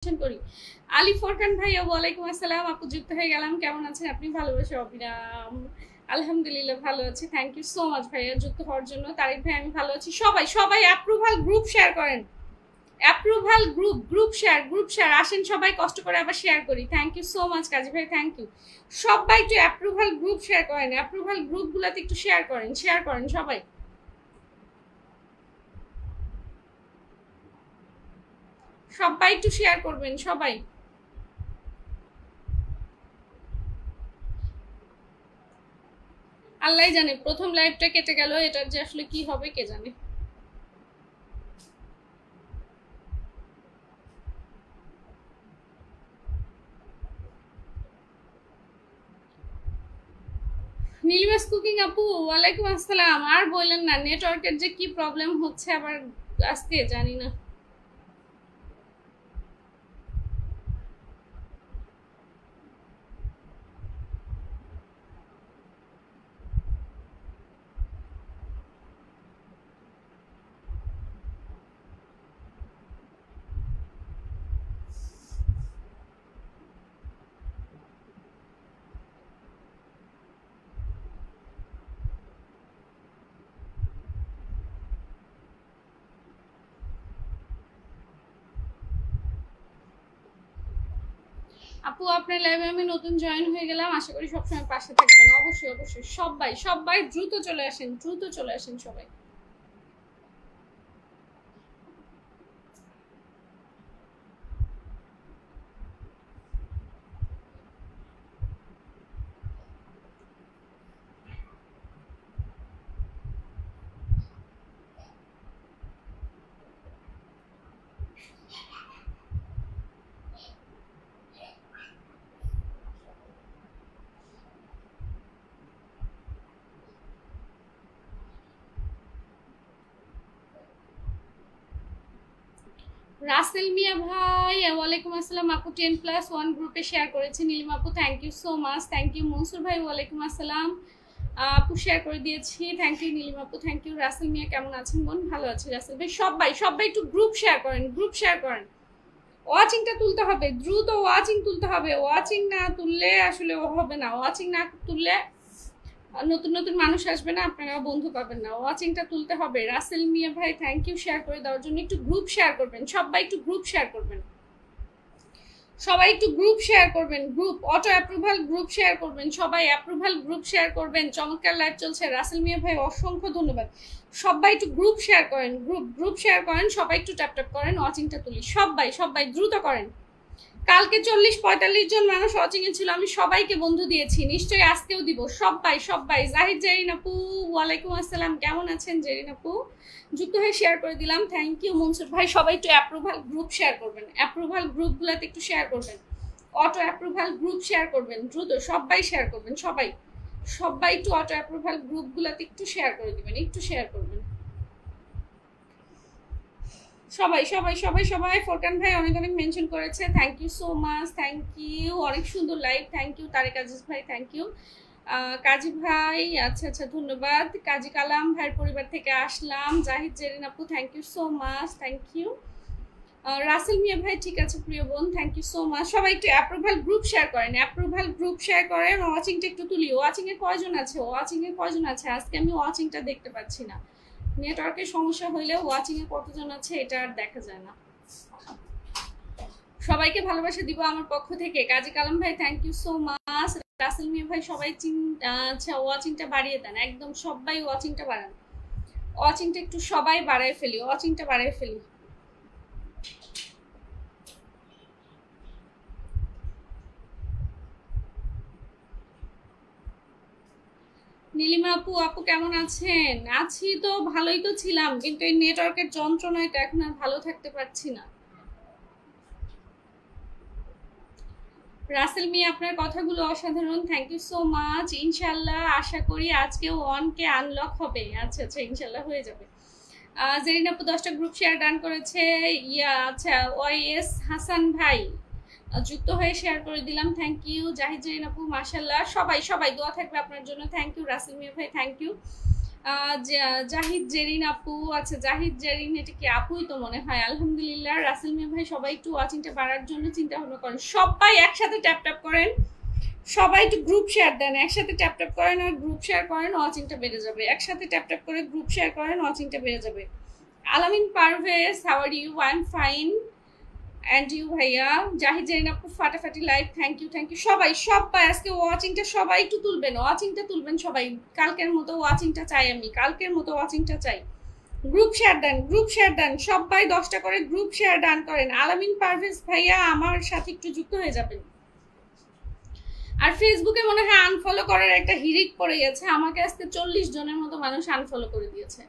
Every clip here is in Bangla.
করি। আলী ফরকান ভাইয়া ওয়ালাইকুম আসসালাম, আপু যুক্ত হয়ে গেলাম। কেমন আছেন আপনি? ভালোবাসা অবিরাম। আলহামদুলিল্লাহ ভালো আছি, থ্যাংক ইউ সো মাচ ভাইয়া যুক্ত হওয়ার জন্য। তারিক ভাই আমি ভালো আছি। সবাই সবাই অ্যাপ্রুভাল গ্রুপ শেয়ার করেন, অ্যাপ্রুভাল গ্রুপ শেয়ার আসেন সবাই, কষ্ট করে আবার শেয়ার করি। থ্যাংক ইউ সো মাচ কাজী ভাই, থ্যাংক ইউ। সবাই একটু অ্যাপ্রুভাল গ্রুপ শেয়ার করেন, অ্যাপ্রুভাল গ্রুপগুলোতে একটু শেয়ার করেন সবাই। সবাই একটু শেয়ার করবেন সবাই। আল্লাহ জানে, প্রথম লাইভটা কেটে গেল, এটার যে আসলে কি হবে কে জানে। নীলিমাস কুকিং আপু ওয়ালাইকুম আসসালাম। আর বললেন না, নেটওয়ার্কের যে কি প্রবলেম হচ্ছে আবার আজকে জানি না। আপু আপনার লাইভে আমি নতুন জয়েন হয়ে গেলাম, আশা করি সবসময় পাশে থাকবেন। অবশ্যই অবশ্যই সবাই সবাই দ্রুত চলে আসেন, দ্রুত চলে আসেন সবাই। রাসেল মিয়া ভাই ওয়ালাইকুম আসসালাম আপু, 10+1 গ্রুপে শেয়ার করেছে। নীলিমা আপু thank you so much, thank you. Mansur ভাই ওয়ালাইকুম আসসালাম, আপু শেয়ার করে দিয়েছি, থ্যাংক ইউ নীলিমা আপু, থ্যাংক ইউ। রাসেল মিয়া কেমন আছেন বোন? ভালো আছি রাসেল ভাই। সবাই সবাই একটু গ্রুপ শেয়ার করেন, গ্রুপ শেয়ার করেন। ওয়াচিংটা তুলতে হবে, দ্রুত ওয়াচিং তুলতে হবে। ওয়াচিং না তুললে আসলে হবে না, ওয়াচিং না তুললে নতুন নতুন মানুষ আসবে না, আপনারা বন্ধু পাবেন না। ওয়াচিংটা তুলতে হবে। রাসেল মিয়া ভাই থ্যাংক ইউ শেয়ার করে দেওয়ার জন্য। একটু গ্রুপ শেয়ার করবেন সবাই, একটু গ্রুপ শেয়ার করবেন সবাই, একটু গ্রুপ শেয়ার করবেন। Group auto approval group share করবেন সবাই, অ্যাপ্রুভাল গ্রুপ শেয়ার করবেন। চমৎকার লাইভ চলছে। রাসেল মিয়া ভাই অসংখ্য ধন্যবাদ। সবাই একটু গ্রুপ শেয়ার করেন, গ্রুপ শেয়ার করেন সবাই, একটু ট্যাপ ট্যাপ করেন, ওয়াচিংটা তুলি। সবাই সবাই দ্রুত করেন। কালকে 40-45 জন মানুষ ওয়াচিং এ ছিল, আমি সবাইকে বন্ধু দিয়েছি, নিশ্চয়ই আজকেও দিব। সবাই সবাই। জাহিদ জেরিন আপু ওয়ালাইকুম আসসালাম, কেমন আছেন জেরিন আপু? যুক্ত হয়ে শেয়ার করে দিলাম, থ্যাংক ইউ। মনসুর ভাই সবাই একটু অ্যাপ্রুভাল গ্রুপ শেয়ার করবেন, অ্যাপ্রুভাল গ্রুপগুলোতে একটু শেয়ার করবেন, অটো অ্যাপ্রুভাল গ্রুপ শেয়ার করবেন দ্রুত। সবাই শেয়ার করবেন সবাই সবাই একটু অটো অ্যাপ্রুভাল গ্রুপগুলোতে একটু শেয়ার করে দিবেন, একটু শেয়ার করবেন সবাই সবাই সবাই সবাই। ফোরকান ভাই অনেক অনেক মেনশন করেছে, thank you so much, thank you. অনেক সুন্দর live, thank you. Tarek Aziz ভাই থ্যাংক ইউ। কাজী ভাই আচ্ছা আচ্ছা ধন্যবাদ। কাজী কালাম ভাইয়ের পরিবার থেকে আসলাম। জাহিদ জেরিন আপু thank you so much, thank you. Rasel Mia ভাই ঠিক আছে প্রিয় বোন, থ্যাংক ইউ সো মাচ। সবাই একটু অ্যাপ্রুভাল গ্রুপ শেয়ার করেন, অ্যাপ্রুভাল গ্রুপ শেয়ার করেন। ওয়াচিংটা একটু তুলি। ওয়াচিং এ কয়জন আছে? ওয়াচিং এ কয়জন আছে? আজকে আমি ওয়াচিংটা দেখতে পাচ্ছি না, নেটওয়ার্কের সমস্যা হলে ওয়াচিং এ কতজন আছে এটা আর দেখা যায় না। সবাইকে ভালোবাসা দিব আমার পক্ষ থেকে। কাজী কালাম ভাই thank you so much. Rasel Mia ভাই সবাই আচ্ছা ওয়াচিংটা বাড়িয়ে দেন, একদম সবাই ওয়াচিংটা বাড়ান, ওয়াচিংটা একটু সবাই বাড়ায় ফেলি, ওয়াচিংটা বাড়ায় ফেলি। নীলিমা আপু আপু কেমন আছেন? আছি তো, ভালোই তো ছিলাম, কিন্তু এই নেটওয়ার্কের যন্ত্রণায় তো এখন আর ভালো থাকতে পারছি না। রাসেল মিয়া আপনার কথাগুলো অসাধারণ, থ্যাংক ইউ সো মাচ। ইনশাল্লাহ আশা করি আজকে 1K আনলক হবে। আচ্ছা আচ্ছা ইনশাল্লাহ হয়ে যাবে। জেরিন আপু 10টা গ্রুপ শেয়ার ডান করেছে। ইয়া আচ্ছা ওয়াইএস হাসান ভাই যুক্ত হয়ে শেয়ার করে দিলাম, থ্যাংক ইউ। জাহিদ জেরিন আপু মাশাল্লাহ। সবাই সবাই দোয়া থাকবে আপনার জন্য, থ্যাংক ইউ। রাসেল মিয়া ভাই থ্যাংক ইউ। জাহিদ জেরিন আপু, আচ্ছা জাহিদ জেরিন এটা কি আপুই তো মনে হয়। আলহামদুলিল্লাহ। রাসেল মিয়া ভাই সবাই একটু ওয়াচিংটা বাড়ার জন্য চিন্তা ভাবনা করেন, সবাই একসাথে ট্যাপ ট্যাপ করেন, সবাই একটু গ্রুপ শেয়ার দেন, একসাথে ট্যাপ ট্যাপ করেন আর গ্রুপ শেয়ার করেন, ওয়াচিংটা বেড়ে যাবে। একসাথে ট্যাপ ট্যাপ করে গ্রুপ শেয়ার করেন, ওয়াচিংটা বেড়ে যাবে। Alamin Parvez, how are you? I am fine, and you ভাইয়া? জাহিদ জেরিন আপু ফাটাফাটি live, thank you thank you. সবাই সবাই আজকে ওয়াচিংটা সবাই একটু তুলবেন, ওয়াচিংটা তুলবেন সবাই। কালকের মতো ওয়াচিংটা চাই আমি, কালকের মতো ওয়াচিংটা চাই। গ্রুপ শেয়ার দেন, গ্রুপ শেয়ার দেন, সবাই 10টা করে গ্রুপ শেয়ার ডান করেন। আলামিন পারভেজ ভাইয়া আমার সাথে একটু যুক্ত হয়ে যাবেন। আর ফেসবুকে মনে হয় আনফলো করার একটা হিড়িক পড়ে গেছে, আমাকে আজকে 40 জনের মতো মানুষ আনফলো করে দিয়েছে।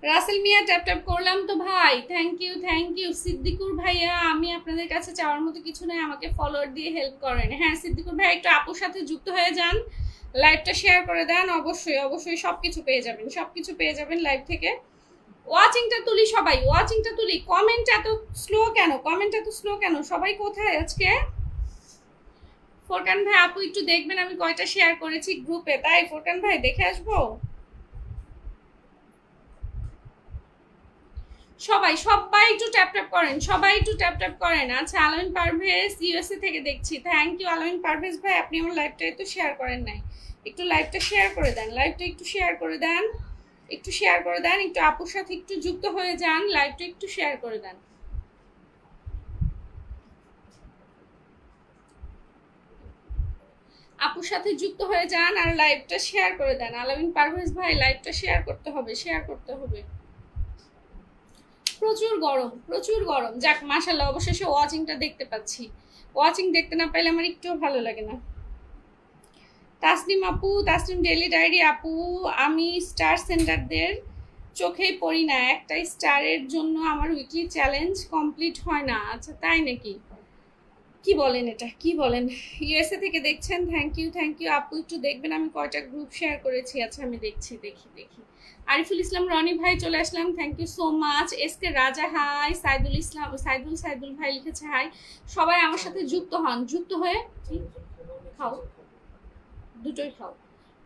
রাসেল মিয়া ট্যাপ ট্যাপ করলাম তো ভাই, thank you thank you. Siddiqur ভাইয়া আমি আপনাদের কাছে চাওয়ার মতো কিছু নাই, আমাকে ফলোয়ার দিয়ে হেল্প করেন। হ্যাঁ সিদ্দিকুর ভাই একটু আপুর সাথে যুক্ত হয়ে যান, লাইভটা শেয়ার করে দেন, অবশ্যই অবশ্যই সবকিছু পেয়ে যাবেন, সবকিছু পেয়ে যাবেন লাইভ থেকে। ওয়াচিংটা তুলি সবাই, ওয়াচিংটা তুলি। কমেন্ট এত স্লো কেন, কমেন্ট এত স্লো কেন? সবাই কোথায় আজকে? ফোরকান ভাই আপু একটু দেখবেন আমি কয়টা শেয়ার করেছি গ্রুপে, তাই ফোরকান ভাই দেখে আসবো। সবাই সবাই একটু ট্যাপ ট্যাপ করেন, সবাই একটু ট্যাপ ট্যাপ করেন। আচ্ছা আলামিন পারভেজ ইউএসএ থেকে দেখছি, থ্যাংক ইউ আলামিন পারভেজ ভাই, আপনি আমার লাইভটা একটু শেয়ার করেন নাই, একটু লাইভটা শেয়ার করে দেন, লাইভটা একটু শেয়ার করে দেন, একটু শেয়ার করে দেন, একটু আপুর সাথে একটু যুক্ত হয়ে যান, লাইভটা একটু শেয়ার করে দেন। আপুর সাথে যুক্ত হয়ে যান আর লাইভটা শেয়ার করে দেন। আলামিন পারভেজ ভাই লাইভটা শেয়ার করতে হবে, শেয়ার করতে হবে। প্রচুর গরম, প্রচুর গরম। যাক মাশাআল্লাহ অবশেষে ওয়াচিংটা দেখতে পাচ্ছি, ওয়াচিং দেখতে না পাইলে আমার একটুও ভালো লাগে না। তাসনিম আপু, তাসনিম ডেইলি ডায়েরি আপু, আমি স্টার সেন্টারদের চোখেই পড়ি না, একটা স্টারের জন্য আমার উইকলি চ্যালেঞ্জ কমপ্লিট হয় না। আচ্ছা তাই নাকি? কি বলেন এটা, কি বলেন? ইউএসএ থেকে দেখছেন, থ্যাংক ইউ থ্যাংক ইউ আপু, একটু দেখবেন আমি কয়টা গ্রুপ শেয়ার করেছি। আচ্ছা আমি দেখছি, দেখি দেখি। আরিফুল ইসলাম রনি ভাই চলে আসলাম, thank you so much. SK Raja hi, Saidul Islam Saidul ভাই লিখেছে হাই। সবাই আমার সাথে যুক্ত হন, যুক্ত হয়ে খাও, দুটোই খাও।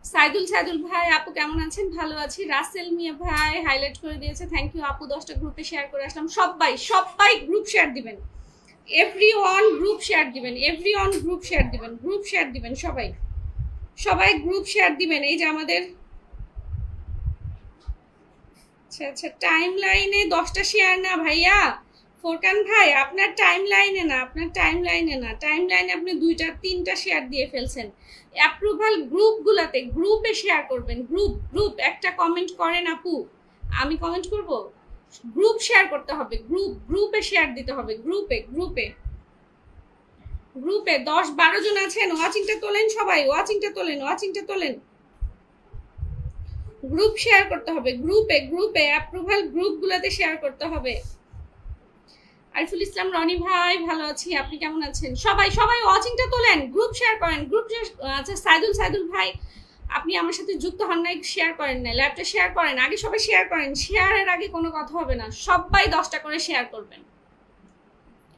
সাইদুল ভাই আপু কেমন আছেন? ভালো আছি। রাসেল মিয়া ভাই হাইলাইট করে দিয়েছে, থ্যাংক ইউ আপু। 10টা গ্রুপে শেয়ার করে আসলাম। সবাই সবাই গ্রুপ শেয়ার দিবেন, এভরিওয়ান গ্রুপ শেয়ার দিবেন, এভরিওয়ান গ্রুপ শেয়ার দিবেন, গ্রুপ শেয়ার দিবেন সবাই, সবাই গ্রুপ শেয়ার দিবেন। এই যে আমাদের আচ্ছা আচ্ছা টাইম লাইনে 10টা শেয়ার না ভাইয়া, ফোরকান ভাই আপনার টাইম লাইনে না, আপনার টাইম লাইনে না, টাইম লাইনে আপনি 2টা 3টা শেয়ার দিয়ে ফেলছেন। অ্যাপ্রুভাল গ্রুপগুলোতে, গ্রুপে শেয়ার করবেন, গ্রুপ গ্রুপ। একটা কমেন্ট করেন আপু, আমি কমেন্ট করব। গ্রুপ শেয়ার করতে হবে, গ্রুপ গ্রুপে শেয়ার দিতে হবে, গ্রুপে গ্রুপে গ্রুপে 10-12 জন আছেন, ওয়াচিংটা তোলেন সবাই, ওয়াচিংটা তোলেন, ওয়াচিংটা তোলেন। গ্রুপ শেয়ার করতে হবে, গ্রুপে গ্রুপে অ্যাপ্রুভাল গ্রুপগুলোতে শেয়ার করতে হবে। আরিফুল ইসলাম রনি ভাই ভালো আছি, আপনি কেমন আছেন? সবাই সবাই ওয়াচিংটা তোলেন, গ্রুপ শেয়ার করেন, গ্রুপ। আচ্ছা সাইদুল ভাই আপনি আমার সাথে যুক্ত হন নাই, শেয়ার করেন না, ল্যাবটা শেয়ার করেন, আগে সবাই শেয়ার করেন, শেয়ারের আগে কোনো কথা হবে না। সবাই 10টা করে শেয়ার করবেন,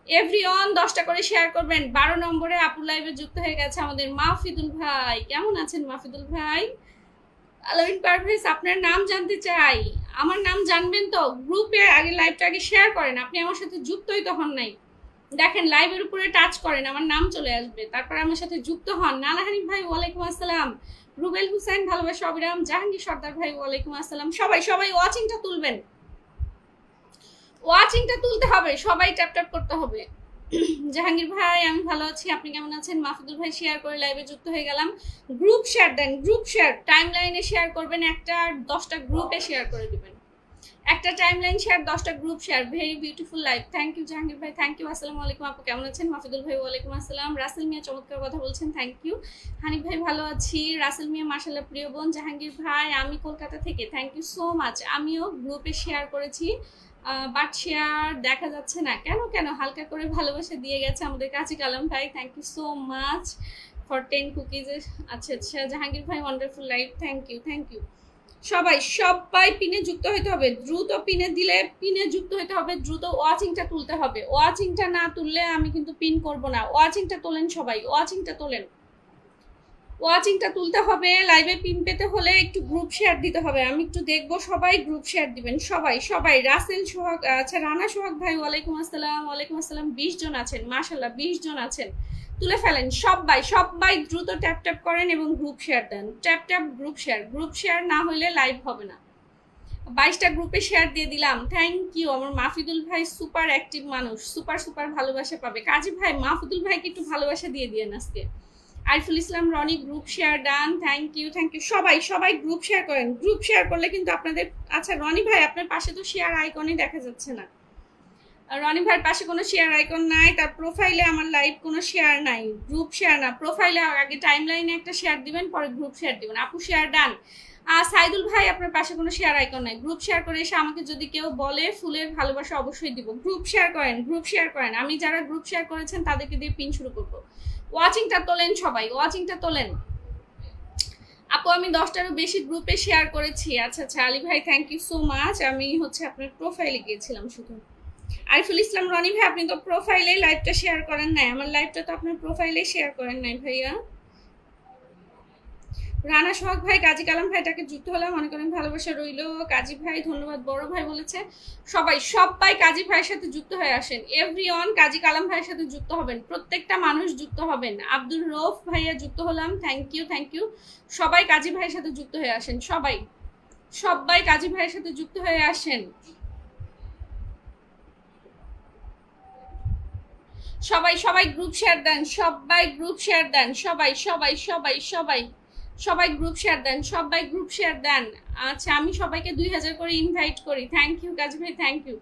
এভরিওয়ান 10টা করে শেয়ার করবেন। 12 নম্বরে আপুর লাইভে যুক্ত হয়ে গেছে আমাদের মাহফিদুল ভাই, কেমন আছেন মাহফিদুল ভাই? আলামিন পারভেজ আপনার নাম জানতে চাই, আমার নাম জানবেন তো? গ্রুপে আগে লাইভটা আগে শেয়ার করেন, আপনি আমার সাথে যুক্তই তো হন নাই। দেখেন লাইভের উপরে টাচ করেন, আমার নাম চলে আসবে, তারপর আমার সাথে যুক্ত হন। নালাহানি ভাই ওয়ালাইকুম আসসালাম, রুবেল হুসাইন ভালোবাসা অবিরাম, জাহাঙ্গীর সর্দার ভাই ওয়ালাইকুম আসসালাম। সবাই সবাই ওয়াচিংটা তুলবেন, ওয়াচিংটা তুলতে হবে, সবাই ট্যাপ ট্যাপ করতে হবে। জাহাঙ্গীর ভাই আমি ভালো আছি, আপনি কেমন আছেন? মাহফুদুল ভাই শেয়ার করে লাইভে যুক্ত হয়ে গেলাম। গ্রুপ শেয়ার দেন, গ্রুপ শেয়ার, টাইম লাইনে শেয়ার করবেন, একটা 10টা গ্রুপে শেয়ার করে দিবেন, একটা টাইম লাইন শেয়ার, 10টা group share. Very beautiful live, thank you Jahangir ভাই, থ্যাংক ইউ। আসসালামু আলাইকুম আপু কেমন আছেন? মাহফুদুল ভাই ওয়ালাইকুম আসসালাম। রাসেল মিয়া চমৎকার কথা বলছেন, থ্যাংক ইউ। হানিফ ভাই ভালো আছি। রাসেল মিয়া মাশাআল্লাহ প্রিয় বোন। জাহাঙ্গীর ভাই আমি কলকাতা থেকে, থ্যাংক ইউ সো মাচ। আমিও গ্রুপে শেয়ার করেছি, বাট শেয়ার দেখা যাচ্ছে না কেন? কেন হালকা করে ভালোবাসা দিয়ে গেছে আমাদের কাছে কালাম ভাই, thank you so much for 10 cookies. আচ্ছা আচ্ছা জাহাঙ্গীর ভাই wonderful live, thank you thank you. সবাই সবাই পিনে যুক্ত হতে হবে, দ্রুত পিনে দিলে পিনে যুক্ত হতে হবে, দ্রুত ওয়াচিংটা তুলতে হবে। ওয়াচিংটা না তুললে আমি কিন্তু পিন করব না। ওয়াচিংটা তোলেন সবাই, ওয়াচিংটা তোলেন, ওয়াচিংটা তুলতে হবে। লাইভে পিন পেতে হলে একটু গ্রুপ শেয়ার দিতে হবে, আমি একটু দেখবো সবাই গ্রুপ শেয়ার দিবেন। সবাই সবাই রাসেল সোহাগ, আচ্ছা রানা সোহাগ ভাই ওয়ালাইকুম আসসালাম। ওয়ালাইকুম আসসালাম। 20 জন আছেন, মাশাল্লাহ 20 জন আছেন। তুলে ফেলেন সবাই, সবাই দ্রুত ট্যাপ ট্যাপ করেন এবং গ্রুপ শেয়ার দেন। Tap tap group share, group share না হইলে লাইভ হবে না। 22টা গ্রুপে শেয়ার দিয়ে দিলাম, থ্যাংক ইউ। আমার মাহফিদুল ভাই সুপার অ্যাক্টিভ মানুষ, সুপার সুপার ভালোবাসা পাবে। কাজী ভাই মাহফিদুল ভাইকে একটু ভালোবাসা দিয়ে দিয়েন আজকে। Ariful Islam Rony group share done, thank you thank you. সবাই সবাই গ্রুপ শেয়ার করেন, গ্রুপ শেয়ার করলে কিন্তু আপনাদের, আচ্ছা রনি ভাই আপনার পাশে তো শেয়ার আইকনই দেখা যাচ্ছে না। রনি ভাইয়ের পাশে কোনো শেয়ার আইকন নাই, তার প্রোফাইলে আমার লাইভ কোনো শেয়ার নাই, গ্রুপ শেয়ার না। প্রোফাইলে আগে টাইম লাইনে একটা শেয়ার দিবেন, পরে গ্রুপ শেয়ার দিবেন। আপু শেয়ার ডান। সাইদুল ভাই আপনার পাশে কোনো শেয়ার আইকন নাই, গ্রুপ শেয়ার করে এসে আমাকে যদি কেউ বলে ফুলের ভালোবাসা অবশ্যই দিব। গ্রুপ শেয়ার করেন, গ্রুপ শেয়ার করেন। আমি যারা গ্রুপ শেয়ার করেছেন তাদেরকে দিয়ে পিন শুরু করবো। ওয়াচিংটা তোলেন সবাই, ওয়াচিংটা তোলেন। আপু আমি 10টারও বেশি গ্রুপে শেয়ার করেছি। আচ্ছা আচ্ছা আলী ভাই থ্যাংক ইউ সো মাচ। আমি হচ্ছে আপনার প্রোফাইলে গিয়েছিলাম শুধু। আরিফুল ইসলাম রনি ভাই আপনি তো প্রোফাইলে লাইভটা শেয়ার করেন নাই, আমার লাইভটা তো আপনার প্রোফাইলে শেয়ার করেন নাই ভাইয়া। রানা সোহাগ ভাই, কাজী কালাম ভাইটাকে যুক্ত হলাম, মনে করেন ভালোবাসা রইল। কাজী ভাই ধন্যবাদ, বড় ভাই বলেছে। সবাই সবাই কাজী ভাইয়ের সাথে যুক্ত হয়ে আসেন, এভরিওয়ান কাজী কালাম ভাইয়ের সাথে যুক্ত হবেন, প্রত্যেকটা মানুষ যুক্ত হবেন। আব্দুল রৌফ ভাইয়া যুক্ত হলাম, থ্যাংক ইউ থ্যাংক ইউ। সবাই কাজী ভাইয়ের সাথে যুক্ত হয়ে আসেন, সবাই সবাই কাজী ভাইয়ের সাথে যুক্ত হয়ে আসেন। সবাই সবাই গ্রুপ শেয়ার দেন, সবাই গ্রুপ শেয়ার দেন, সবাই সবাই সবাই সবাই সবাই গ্রুপ শেয়ার দেন, সবাই গ্রুপ শেয়ার দেন। আচ্ছা আমি সবাইকে 2000 করে ইনভাইট করি, থ্যাংক ইউ কাজী ভাই থ্যাংক ইউ।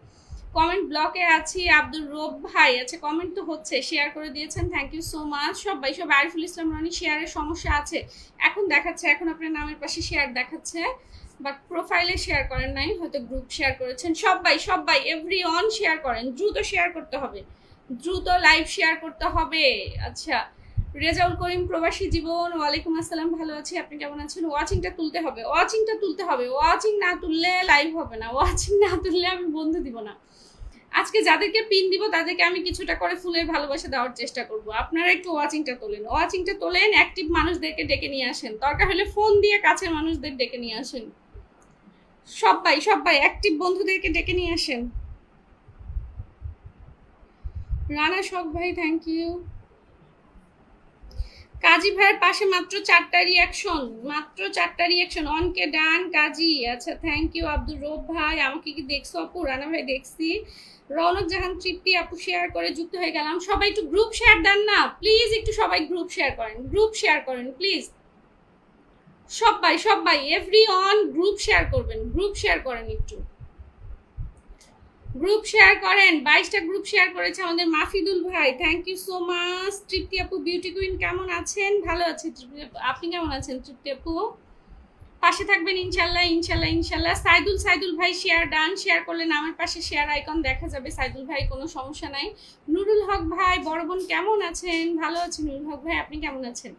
কমেন্ট ব্লকে আছি আব্দুল রব ভাই, আচ্ছা কমেন্ট তো হচ্ছে, শেয়ার করে দিয়েছেন, থ্যাংক ইউ সো মাচ। সবাই সবাই আরিফুল ইসলাম রনি শেয়ারের সমস্যা আছে, এখন দেখাচ্ছে, এখন আপনার নামের পাশে শেয়ার দেখাচ্ছে, বাট প্রোফাইলে শেয়ার করেন নাই, হয়তো গ্রুপ শেয়ার করেছেন। সবাই সবাই এভরিওয়ান শেয়ার করেন, দ্রুত শেয়ার করতে হবে, দ্রুত লাইভ শেয়ার করতে হবে। আচ্ছা রেজাউল করিম প্রবাসী জীবন, ওয়ালাইকুম আসসালাম, ভালো আছি, আপনি কেমন আছেন? ওয়াচিংটা তুলতে হবে, ওয়াচিংটা তুলতে হবে, ওয়াচিং না তুললে লাইভ হবে না, ওয়াচিং না তুললে আমি বন্ধু দিব না। আজকে যাদেরকে পিন দিব তাদেরকে আমি কিছুটা করে ফুলের ভালোবাসা দেওয়ার চেষ্টা করব। আপনারা একটু ওয়াচিংটা তোলেন, ওয়াচিংটা তোলেন, অ্যাক্টিভ মানুষদেরকে ডেকে নিয়ে আসেন, দরকার হলে ফোন দিয়ে কাছের মানুষদের ডেকে নিয়ে আসেন। সবাই সবাই অ্যাক্টিভ বন্ধুদেরকে ডেকে নিয়ে আসেন। রানা শখ ভাই থ্যাংক ইউ। কাজী ভাইয়ের পাশে মাত্র 4টা রিয়াকশন, মাত্র 4টা রিয়াকশন। অনকে ডান কাজী, আচ্ছা থ্যাংক ইউ। আব্দুর রব ভাই আমাকে কি দেখছো আপু? রানা ভাই দেখছি। রৌনক জাহান তৃপ্তি আপু শেয়ার করে যুক্ত হয়ে গেলাম। সবাই একটু গ্রুপ শেয়ার দেন না প্লিজ, একটু সবাই গ্রুপ শেয়ার করেন, গ্রুপ শেয়ার করেন প্লিজ। সবাই সবাই এভরিওয়ান গ্রুপ শেয়ার করবেন, গ্রুপ শেয়ার করেন, একটু গ্রুপ শেয়ার করেন। 22টা গ্রুপ শেয়ার করেছে আমাদের মাফিদুল ভাই, থ্যাংক ইউ সো মাচ। তৃপ্তি আপু বিউটি কুইন কেমন আছেন? ভালো আছি তৃপ্তি আপু, আপনি কেমন আছেন তৃপ্তি আপু? পাশে থাকবেন ইনশাল্লাহ ইনশাল্লাহ ইনশাল্লাহ। সাইদুল ভাই শেয়ার ডান, শেয়ার করলে নামের পাশে শেয়ার আইকন দেখা যাবে। সাইদুল ভাই কোনো সমস্যা নাই। নুরুল হক ভাই বড় বোন কেমন আছেন? ভালো আছি নুরুল হক ভাই, আপনি কেমন আছেন?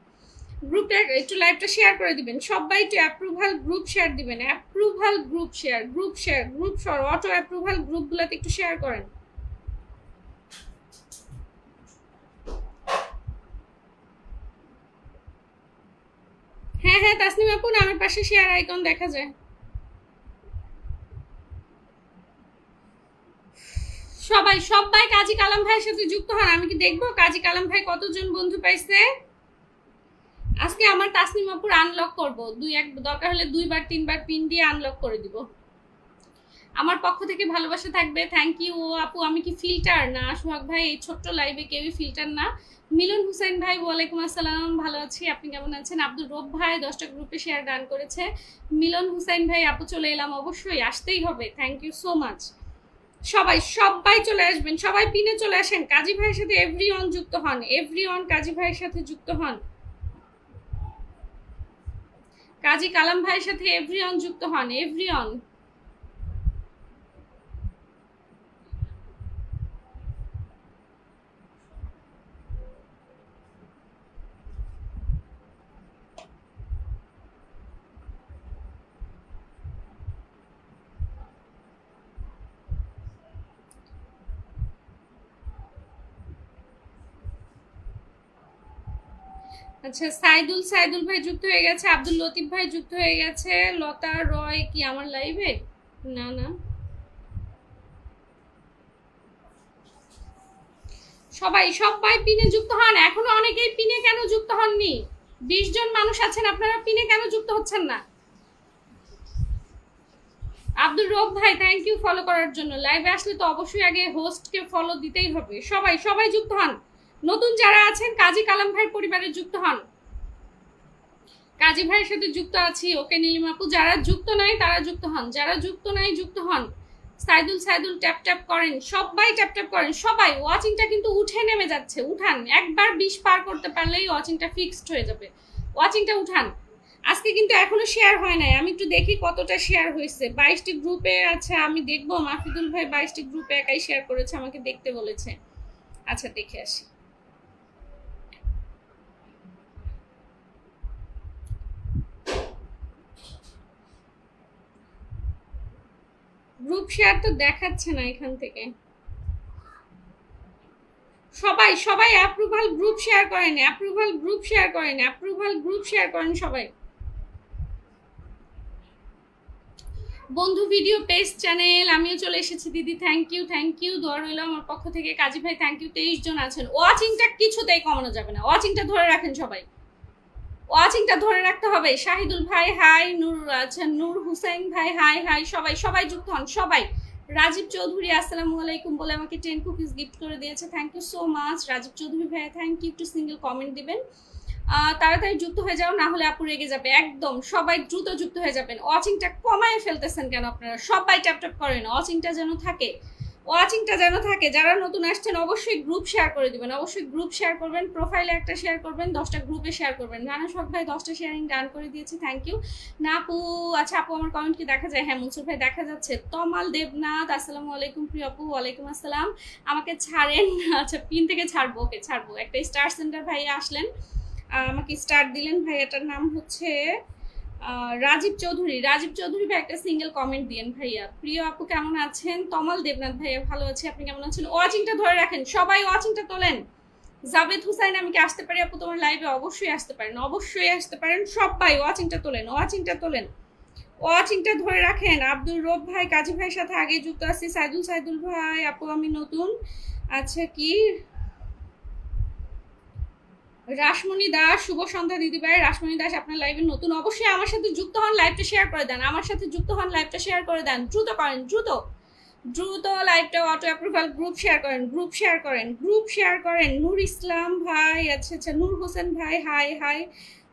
গ্রুপটা একটু লাইভটা শেয়ার করে দিবেন সবাই, একটু অ্যাপ্রুভাল গ্রুপ শেয়ার দিবেন, approval group share, group share, group share, auto approval গ্রুপগুলোতে একটু শেয়ার করেন। হ্যাঁ হ্যাঁ তাসনিম আপু নামের পাশে শেয়ার আইকন দেখা যায়। সবাই সবাই কাজী কালাম ভাইয়ের সাথে যুক্ত হন, আমি কি দেখবো কাজী কালাম ভাই কতজন বন্ধু পাইছে। আজকে আমার তাসনিম আপুর আনলক করবো, দরকার হলে 2বার 3বার পিন দিয়ে আনলক করে দিব। আমার পক্ষ থেকে ভালোবাসা থাকবে, থ্যাংক ইউ। ও আপু আমি কি ফিল্টার না? সোহাগ ভাই এই ছোট্ট লাইভে কেউই ফিল্টার না। মিলন হুসাইন ভাই ওয়ালাইকুম আসসালাম, ভালো আছি, আপনি কেমন আছেন? আব্দুল রব ভাই 10টা গ্রুপে শেয়ার ডান করেছে। মিলন হুসাইন ভাই আপু চলে এলাম, অবশ্যই আসতেই হবে, থ্যাংক ইউ সো মাচ। সবাই সবাই চলে আসবেন, সবাই পিনে চলে আসেন। কাজী ভাইয়ের সাথে এভরিওয়ান যুক্ত হন, এভরিওয়ান কাজী ভাইয়ের সাথে যুক্ত হন, কাজী কালাম ভাইয়ের সাথে এভরিওয়ান যুক্ত হন, এভরিওয়ান। আচ্ছা, সাইদুল ভাই যুক্ত হয়ে গেছে, আব্দুল লতিফ ভাই যুক্ত হয়ে গেছে, লতা রয় কি আমার লাইভে? না না, সবাই সবাই পিনে যুক্ত হন। এখনো অনেকেই পিনে কেন যুক্ত হননি? 20 জন মানুষ আছেন, আপনারা পিনে কেন যুক্ত হচ্ছেন না? আব্দুল রব ভাই থ্যাংক ইউ ফলো করার জন্য। লাইভে আসলে তো অবশ্যই আগে হোস্টকে ফলো দিতেই হবে। সবাই সবাই যুক্ত হন। নতুন যারা আছেন কাজী কালাম ভাইয়ের পরিবারে যুক্ত হন। কাজী ভাইয়ের সাথে যুক্ত আছি। ওকে নীলিমা আপু, যারা যুক্ত নাই তারা যুক্ত হন, যারা যুক্ত নাই যুক্ত হন। সাইদুল ট্যাপ ট্যাপ করেন, সবাই ট্যাপ ট্যাপ করেন। সবাই ওয়াচিংটা কিন্তু উঠে নেমে যাচ্ছে, উঠান। একবার 20 পার করতে পারলেই ওয়াচিংটা ফিক্সড হয়ে যাবে। ওয়াচিংটা উঠান। আজকে কিন্তু এখনো শেয়ার হয় নাই, আমি একটু দেখি কতটা শেয়ার হয়েছে। 22টি গ্রুপে আছে, আমি দেখবো। মাফিদুল ভাই 22টি গ্রুপে একাই শেয়ার করেছে, আমাকে দেখতে বলেছে। আচ্ছা দেখে আসি। গ্রুপ শেয়ার তো দেখাচ্ছে না এখান থেকে। সবাই সবাই অ্যাপ্রুভাল গ্রুপ শেয়ার করেন, অ্যাপ্রুভাল গ্রুপ শেয়ার করেন, অ্যাপ্রুভাল গ্রুপ শেয়ার করেন সবাই। বন্ধু ভিডিও পেজ চ্যানেল, আমিও চলে এসেছি দিদি। থ্যাংক ইউ দোয়া রইল আমার পক্ষ থেকে। কাজী ভাই থ্যাংক ইউ। 23 জন আছেন। ওয়াচিংটা কিছুতেই কমানো যাবে না, ওয়াচিংটা ধরে রাখেন সবাই, ওয়াচিংটা ধরে রাখতে হবে। শাহিদুল ভাই হাই, নূর আচ্ছা নূর হুসাইন ভাই হাই হাই, সবাই সবাই যুক্ত হন সবাই। রাজীব চৌধুরী আসসালামু আলাইকুম বলে আমাকে 10 কুকিজ গিফট করে দিয়েছে, thank you so much Rajib Chowdhury ভাই, থ্যাংক ইউ। একটু সিঙ্গেল কমেন্ট দিবেন, তাড়াতাড়ি যুক্ত হয়ে যাও, না হলে আপু রেগে যাবে। একদম সবাই দ্রুত যুক্ত হয়ে যাবেন। ওয়াচিংটা কমায় ফেলতেছেন কেন আপনারা? সবাই ট্যাপ ট্যাপ করেন, ওয়াচিংটা যেন থাকে, ওয়াচিংটা যেন থাকে। যারা নতুন আসছেন অবশ্যই গ্রুপ শেয়ার করে দিবেন, অবশ্যই গ্রুপ শেয়ার করবেন। প্রোফাইলে একটা শেয়ার করবেন, 10টা গ্রুপে শেয়ার করবেন। রানা শখ ভাই 10টা শেয়ারিং ডান করে দিয়েছে, থ্যাংক ইউ। না আপু, আচ্ছা আপু আমার কমেন্ট কি দেখা যায়? হ্যাঁ মনসুর ভাই দেখা যাচ্ছে। তমাল দেবনাথ আসসালামু আলাইকুম প্রিয় আপু। ওয়ালাইকুম আসসালাম। আমাকে ছাড়েন, আচ্ছা পিন থেকে ছাড়বো, ওকে ছাড়বো। একটা স্টার সেন্টার ভাই আসলেন, আমাকে স্টার দিলেন। ভাইয়াটার নাম হচ্ছে রাজীব চৌধুরী ভাই একটা সিঙ্গেল কমেন্ট দিয়েন। ভাইয়া প্রিয় আপু কেমন আছেন? তমাল দেবনাথ ভাইয়া ভালো আছি, আপনি কেমন আছেন? ওয়াচিংটা ধরে রাখেন সবাই, ওয়াচিংটা তোলেন। জাবেদ হুসাইন আমি কি আসতে পারি আপু তোমার লাইভে? অবশ্যই আসতে পারেন, অবশ্যই আসতে পারেন। সবাই ওয়াচিংটা তোলেন, ওয়াচিংটা তোলেন, ওয়াচিংটা ধরে রাখেন। আব্দুল রব ভাই কাজী ভাইয়ের সাথে আগে যুক্ত আছি। সাইদুল ভাই আপু আমি নতুন। আচ্ছা কি রাসমণি দাস, শুভ সন্ধ্যা দিদি ভাই। রাসমণি দাস আপনার লাইভে নতুন, অবশ্যই আমার সাথে যুক্ত হন, লাইভটা শেয়ার করে দেন। আমার সাথে যুক্ত হন, লাইভটা শেয়ার করে দেন। দ্রুত করেন, দ্রুত দ্রুত লাইভটা অটো অ্যাপ্রুভাল গ্রুপ শেয়ার করেন, গ্রুপ শেয়ার করেন, গ্রুপ শেয়ার করেন। নূর ইসলাম ভাই, আচ্ছা আচ্ছা নূর হোসেন ভাই হাই হাই।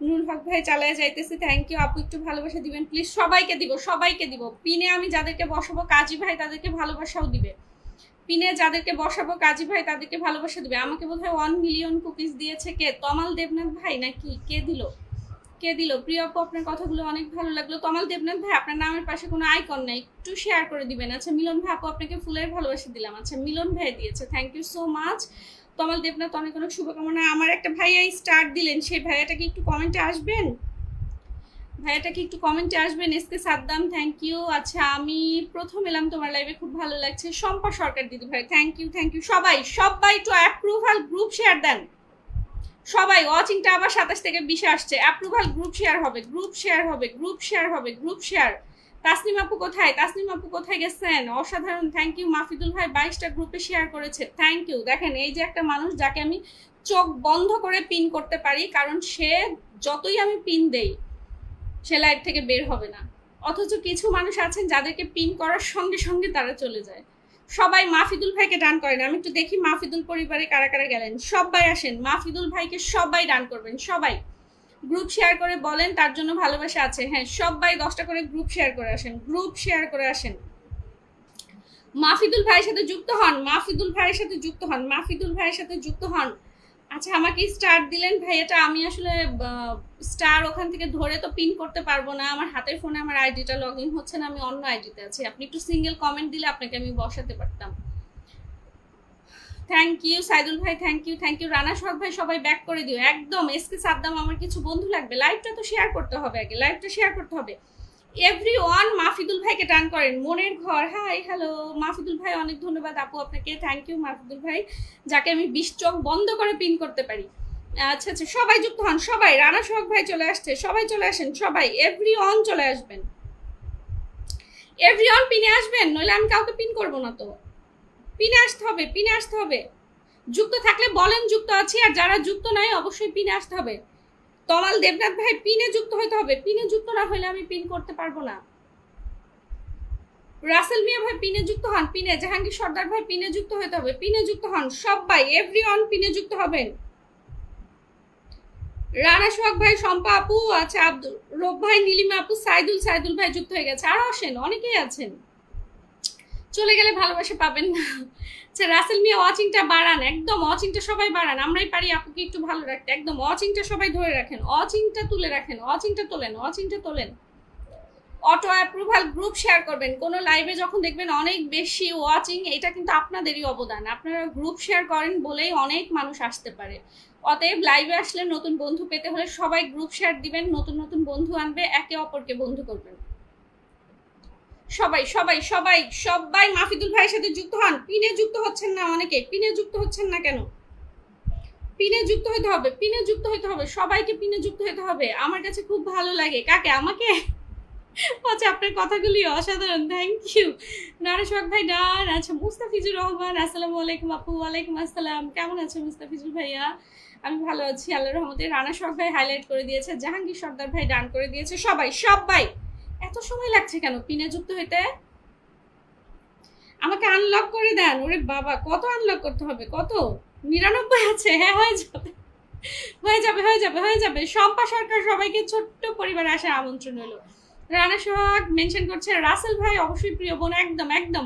নূর হক ভাই চালায় যাইতেছে, থ্যাংক ইউ আপু। একটু ভালোবাসা দিবেন প্লিজ, সবাইকে দিব, সবাইকে দিব। পিনে আমি যাদেরকে বসাবো কাজী ভাই তাদেরকে ভালোবাসাও দিবে, পিনে যাদেরকে বসাবো কাজী ভাই তাদেরকে ভালোবাসা দিবে। আমাকে বোধহয় 1 মিলিয়ন কুকিজ দিয়েছে কে? তমাল দেবনাথ ভাই নাকি কে দিল? কে দিল? প্রিয় আপু আপনার কথাগুলো অনেক ভালো লাগলো। তমাল দেবনাথ ভাই আপনার নামের পাশে কোনো আইকন নাই, একটু শেয়ার করে দিবেন। আচ্ছা মিলন ভাই আপু আপনাকে ফুলের ভালোবাসা দিলাম। আচ্ছা মিলন ভাই দিয়েছে, থ্যাংক ইউ সো মাচ। তমাল দেবনাথ অনেক অনেক শুভকামনা। আমার একটা ভাইয়া স্টার দিলেন, সেই ভাইয়াটাকে একটু কমেন্টে আসবেন, ভাইয়াটাকে একটু কমেন্টে আসবেন। SK Saddam thank you. আচ্ছা আমি প্রথম এলাম তোমার লাইভে, খুব ভালো লাগছে। শম্পা সরকার দিদি ভাই থ্যাংক ইউ, থ্যাংক ইউ। সবাই সবাই টু অ্যাপ্রুভাল গ্রুপ শেয়ার দেন সবাই। ওয়াচিংটা আবার 27 থেকে 20 আসছে। অ্যাপ্রুভাল গ্রুপ শেয়ার হবে, গ্রুপ শেয়ার হবে, গ্রুপ শেয়ার হবে, গ্রুপ শেয়ার। তাসনিম আপু কোথায়? তাসনিম আপু কোথায় গেছেন? অসাধারণ, থ্যাংক ইউ। মাফিদুল ভাই 22টা গ্রুপে শেয়ার করেছে, থ্যাংক ইউ। দেখেন এই যে একটা মানুষ যাকে আমি চোখ বন্ধ করে পিন করতে পারি, কারণ সে যতই আমি পিন দেই সে লাইভ থেকে বের হবে না। অথচ কিছু মানুষ আছেন যাদেরকে পিন করার সঙ্গে সঙ্গে তারা চলে যায়। সবাই মাফিদুল ভাইকে ডান করেন, আমি একটু দেখি মাফিদুল পরিবারে কারা কারা গেলেন। সবাই আসেন, মাফিদুল ভাইকে সবাই ডান করবেন। সবাই গ্রুপ শেয়ার করে বলেন তার জন্য ভালোবাসা আছে। হ্যাঁ সবাই 10টা করে গ্রুপ শেয়ার করে আসেন, গ্রুপ শেয়ার করে আসেন। মাফিদুল ভাইয়ের সাথে যুক্ত হন, মাফিদুল ভাইয়ের সাথে যুক্ত হন, মাফিদুল ভাইয়ের সাথে যুক্ত হন। আচ্ছা আমাকে স্টার দিলেন ভাই, এটা আমি আসলে স্টার ওখান থেকে ধরে তো পিন করতে পারবো না, আমার হাতের ফোনে আমার আইডিটা লগ ইন হচ্ছে না, আমি অন্য আইডিতে আছি। আপনি একটু সিঙ্গেল কমেন্ট দিলে আপনাকে আমি বসাতে পারতাম। থ্যাংক ইউ সাইদুল ভাই, thank you, thank you. Rana Shokh ভাই সবাই ব্যাক করে দিও একদম। এসকে সাদ্দাম আমার কিছু বন্ধু লাগবে, লাইভটা তো শেয়ার করতে হবে, আগে লাইভটা শেয়ার করতে হবে। এভরিওয়ান মাফিদুল ভাইকে ডান করেন। মনের ঘর হাই হ্যালো মাফিদুল ভাই, অনেক ধন্যবাদ আপু আপনাকে, থ্যাংক ইউ মাফিদুল ভাই, যাকে আমি 20 চোখ বন্ধ করে পিন করতে পারি। আচ্ছা আচ্ছা, সবাই যুক্ত হন, সবাই। রানা সোহাগ ভাই চলে আসছে, সবাই চলে আসেন, সবাই এভরিওয়ান চলে আসবেন, এভরিওয়ান পিনে আসবেন, নইলে আমি কাউকে পিন করব না। তো পিনে আসতে হবে, পিনে আসতে হবে। যুক্ত থাকলে বলেন যুক্ত আছি, আর যারা যুক্ত নাই অবশ্যই পিনে আসতে হবে। তমাল দেবনাথ ভাই পিনে যুক্ত হইতে হবে, পিনে যুক্ত না হলে আমি পিন করতে পারবো না। রাসেল মিয়া ভাই পিনে যুক্ত হন, পিনে। জাহাঙ্গীর সর্দার ভাই পিনে যুক্ত হইতে হবে, পিনে যুক্ত হন সবাই, এভরিওয়ান পিনে যুক্ত হবেন। রানা সোহাগ ভাই, শম্পা আপু, আচ্ছা আব্দুল রব ভাই, নীলিমা আপু, সাইদুল ভাই যুক্ত হয়ে গেছে। আরো আসেন, অনেকেই আছেন। চলে গেলে ভালোবাসা পাবেন না। আচ্ছা রাসেল মিয়া ওয়াচিংটা বাড়ান, একদম ওয়াচিংটা সবাই বাড়ান, আমরাই পারি আপুকে একটু ভালো রাখতে। একদম ওয়াচিংটা সবাই ধরে রাখেন, ওয়াচিংটা তুলে রাখেন, ওয়াচিংটা তোলেন, ওয়াচিংটা তোলেন। অটো অ্যাপ্রুভাল গ্রুপ শেয়ার করবেন। কোনো লাইভে যখন দেখবেন অনেক বেশি ওয়াচিং, এটা কিন্তু আপনাদেরই অবদান। আপনারা গ্রুপ শেয়ার করেন বলেই অনেক মানুষ আসতে পারে। অতএব লাইভে আসলে নতুন বন্ধু পেতে হলে সবাই গ্রুপ শেয়ার দিবেন, নতুন নতুন বন্ধু আনবে, একে অপরকে বন্ধু করবেন। সবাই সবাই সবাই সবাই মাফিদুল ভাইয়ের সাথে যুক্ত হন। পিনে যুক্ত হচ্ছেন না অনেকে, পিনে যুক্ত হচ্ছেন না কেন? পিনে যুক্ত হতে হবে, পিনে যুক্ত হতে হবে, সবাইকে পিনে যুক্ত হতে হবে। আমার কাছে খুব ভালো লাগে। কাকে? আমাকে? আচ্ছা আপনার কথাগুলি অসাধারণ, থ্যাংক ইউ। নারাশক ভাই ডান। আচ্ছা মুস্তাফিজুর রহমান, আসসালামু আলাইকুম আপু। ওয়ালাইকুম আসসালাম, কেমন আছেন মুস্তাফিজুর ভাইয়া? আমি ভালো আছি আল্লাহর রহমতে। রানা শখ ভাই হাইলাইট করে দিয়েছে, জাহাঙ্গীর সর্দার ভাই ডান করে দিয়েছে। সবাই সবাই। এত সময় লাগছে কেন পিনে যুক্ত হইতে? আমাকে আনলক করে দেন। ওরে বাবা, কত আনলক করতে হবে? কত? 99 আছে। হ্যাঁ হয়ে যাবে, হয়ে যাবে, হয়ে যাবে, হয়ে যাবে। শম্পা সরকার সবাইকে ছোট্ট পরিবারে আসার আমন্ত্রণ হলো। রানা সোহাগ মেনশন করছে। রাসেল ভাই অবশ্যই প্রিয় বোন, একদম একদম।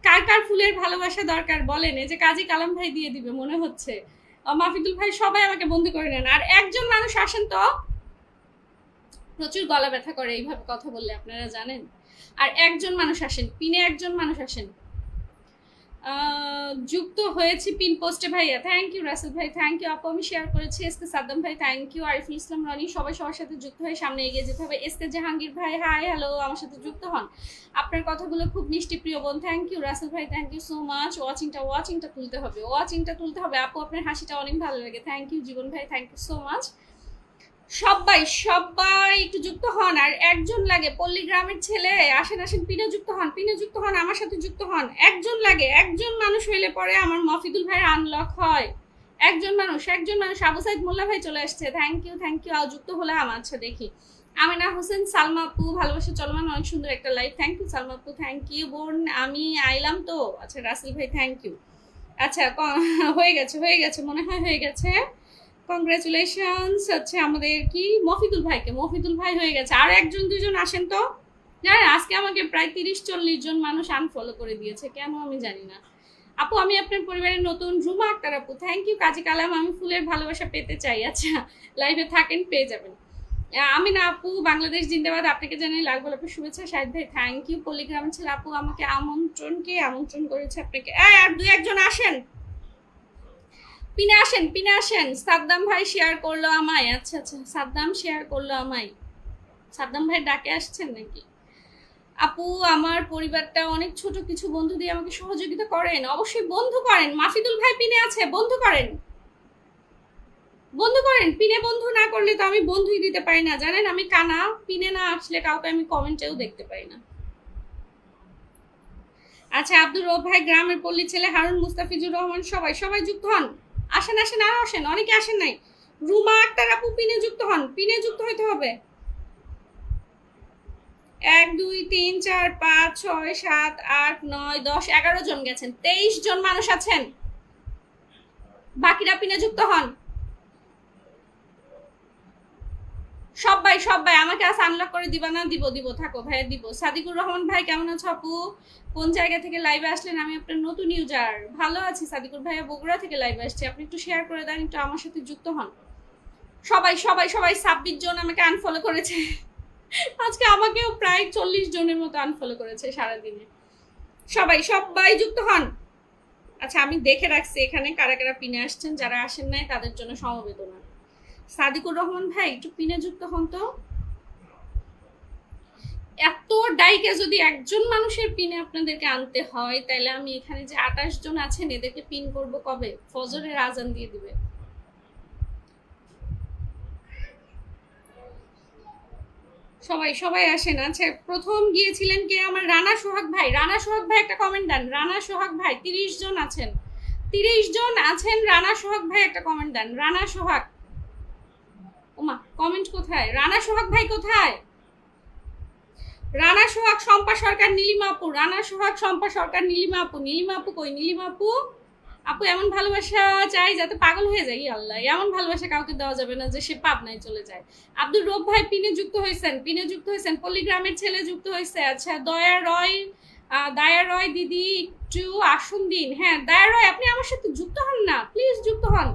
কার কার ফুলের ভালোবাসা দরকার বলেন, এই যে কাজী কালাম ভাই দিয়ে দিবে মনে হচ্ছে। মাফিদুল ভাই সবাই আমাকে বন্দি করে নেন। আর একজন মানুষ আসেন তো। প্রচুর গলা ব্যথা করে এইভাবে কথা বললে, আপনারা জানেন। আর একজন মানুষ আসেন, পিনে একজন মানুষ আসেন। যুক্ত হয়েছি পিন পোস্টে ভাইয়া, থ্যাংক ইউ। রাসেল ভাই থ্যাংক ইউ আপু, আমি শেয়ার করেছি। এসকে সাদ্দাম ভাই থ্যাংক ইউ। আরিফুল ইসলাম রনি, সবাই সবার সাথে যুক্ত হয়ে সামনে এগিয়ে যেতে হবে। এসকে জাহাঙ্গীর ভাই হাই হ্যালো, আমার সাথে যুক্ত হন। আপনার কথাগুলো খুব মিষ্টি প্রিয় বোন, থ্যাংক ইউ। রাসেল ভাই থ্যাংক ইউ সো মাচ। ওয়াচিংটা তুলতে হবে, ওয়াচিংটা তুলতে হবে আপু, আপনার হাসিটা অনেক ভালো লাগে, থ্যাংক ইউ। জীবন ভাই থ্যাংক ইউ সো মাচ। সবাই সবাই একটু যুক্ত হন। আর একজন লাগে, পল্লী গ্রামের ছেলে, আসেন আসেন, পিনে যুক্ত হন, পিনে যুক্ত হন, আমার সাথে যুক্ত হন। একজন লাগে, একজন মানুষ হইলে পরে আমার মফিদুল ভাইয়ের আনলক হয়। একজন মানুষ, একজন মানুষ। আবু সাইদ মোল্লা ভাই চলে আসছে, থ্যাংক ইউ থ্যাংক ইউ। যুক্ত হলাম, আচ্ছা দেখি। আমিনা হোসেন, সালমা আপু, ভালোবাসা চলমান, অনেক সুন্দর একটা লাইভ, থ্যাংক ইউ সালমা আপু, থ্যাংক ইউ বোন। আমি আইলাম তো। আচ্ছা রাসেল ভাই থ্যাংক ইউ। আচ্ছা হয়ে গেছে, হয়ে গেছে মনে হয়, হয়ে গেছে। কংগ্রেচুলেশনস হচ্ছে আমাদের কি মফিদুল ভাইকে, মফিদুল ভাই হয়ে গেছে। আর একজন দুজন আসেন তো। জানেন আজকে আমাকে প্রায় 30-40 জন মানুষ আনফলো করে দিয়েছে, কেন আমি জানি না। আপু আমি আপনার পরিবারের নতুন। রুমা আক্তার আপু থ্যাংক ইউ। কাজী কালাম, আমি ফুলের ভালোবাসা পেতে চাই। আচ্ছা লাইভে থাকেন, পেয়ে যাবেন। আমি না আপু, বাংলাদেশ জিন্দাবাদ, আপনাকে জানাই লাল গোলাপের শুভেচ্ছা। শাহিদ ভাই থ্যাংক ইউ। পল্লিগ্রামের ছেলে আপু আমাকে আমন্ত্রণ করেছে আপনাকে। আর দুই একজন আসেন, পিনে আসেন, পিনে আসেন। সাদ্দাম ভাই শেয়ার করলো আমায়। আচ্ছা আচ্ছা, সাদ্দাম শেয়ার করলো আমায়। সাদ্দাম ভাই ডাকে আসছেন নাকি? আপু আমার পরিবারটা অনেক ছোট, কিছু বন্ধু দিয়ে আমাকে সহযোগিতা করেন। অবশ্যই বন্ধু করেন। মাফিদুল ভাই পিনে আছে, বন্ধু করেন, বন্ধু করেন। পিনে বন্ধু না করলে তো আমি বন্ধুই দিতে পারি না, জানেন আমি কানা। পিনে না আসলে কাউকে আমি কমেন্টেও দেখতে পাই না। আচ্ছা আব্দুর রব ভাই, গ্রামের পল্লী ছেলে, হারুন, মুস্তাফিজুর রহমান, সবাই সবাই যুক্ত হন। আসেন আসেন, আরো আসেন, অনেকে আসেন নাই। রুমা আক্তার আপু পিনে যুক্ত হন, পিনে যুক্ত হইতে হবে। 1 2 3 4 5 6 7 8 9 10 11 জন গেছেন, 23 জন মানুষ আছেন। বাকিরা পিনে যুক্ত হন। সবাই সবাই আমাকে আজ আনলক করে দিবা না? দিব দিব, থাকো ভাইয়া দিব। সাদিকুর রহমান ভাই কেমন আছো আপু? কোন জায়গা থেকে লাইভে আসলেন? আমি আপনার নতুন ইউজার। ভালো আছি সাদিকুর ভাইয়া, বগুড়া থেকে লাইভে আসছি। আপনি একটু শেয়ার করে দেন, একটু আমার সাথে যুক্ত হন। সবাই সবাই সবাই 26 জন আমাকে আনফলো করেছে আজকে আমাকেও প্রায় 40 জনের মতো আনফলো করেছে সারাদিনে। সবাই সবাই যুক্ত হন। আচ্ছা আমি দেখে রাখছি এখানে কারা কারা পিনে আসছেন, যারা আসেন নাই তাদের জন্য সমবেদনা। সাদিকুর রহমান ভাই একটু পিনে যুক্ত হন তো। এত ডাইকে যদি একজন মানুষের পিনে আপনাদেরকে আনতে হয়, তাহলে আমি এখানে যে 28 জন আছেন এদেরকে পিন করব কবে? ফজরের আজান দিয়ে দিবে। সবাই সবাই আসেন। আচ্ছা প্রথম গিয়েছিলেন কে? আমার রানা সোহাগ ভাই। রানা সোহাগ ভাই একটা কমেন্ট দেন। রানা সোহাগ ভাই 30 জন আছেন, 30 জন আছেন। রানা সোহাগ ভাই একটা কমেন্ট দেন। রানা সোহাগ, ওমা কমেন্ট কোথায়? রানা সোহাগ ভাই কোথায়? রানা সোহাগ, শম্পা সরকার, নীলিমা আপু। রানা সোহাগ, শম্পা সরকার, নীলিমা আপু। নীলিমা আপু কই? নীলিমা আপু, আপু এমন ভালোবাসা চাই যাতে পাগল হয়ে যায়। আল্লাহ, এমন ভালোবাসা কাউকে দেওয়া যাবে না যে সে পাবনায় চলে যায়। আব্দুর রব ভাই পিনে যুক্ত হয়েছেন, পিনে যুক্ত হয়েছেন। পল্লীগ্রামের ছেলে যুক্ত হয়েছে। আচ্ছা দয়া রয়, দায়া রয় দিদি একটু আসুন দিন। হ্যাঁ দায়া রয়, আপনি আমার সাথে যুক্ত হন না প্লিজ, যুক্ত হন।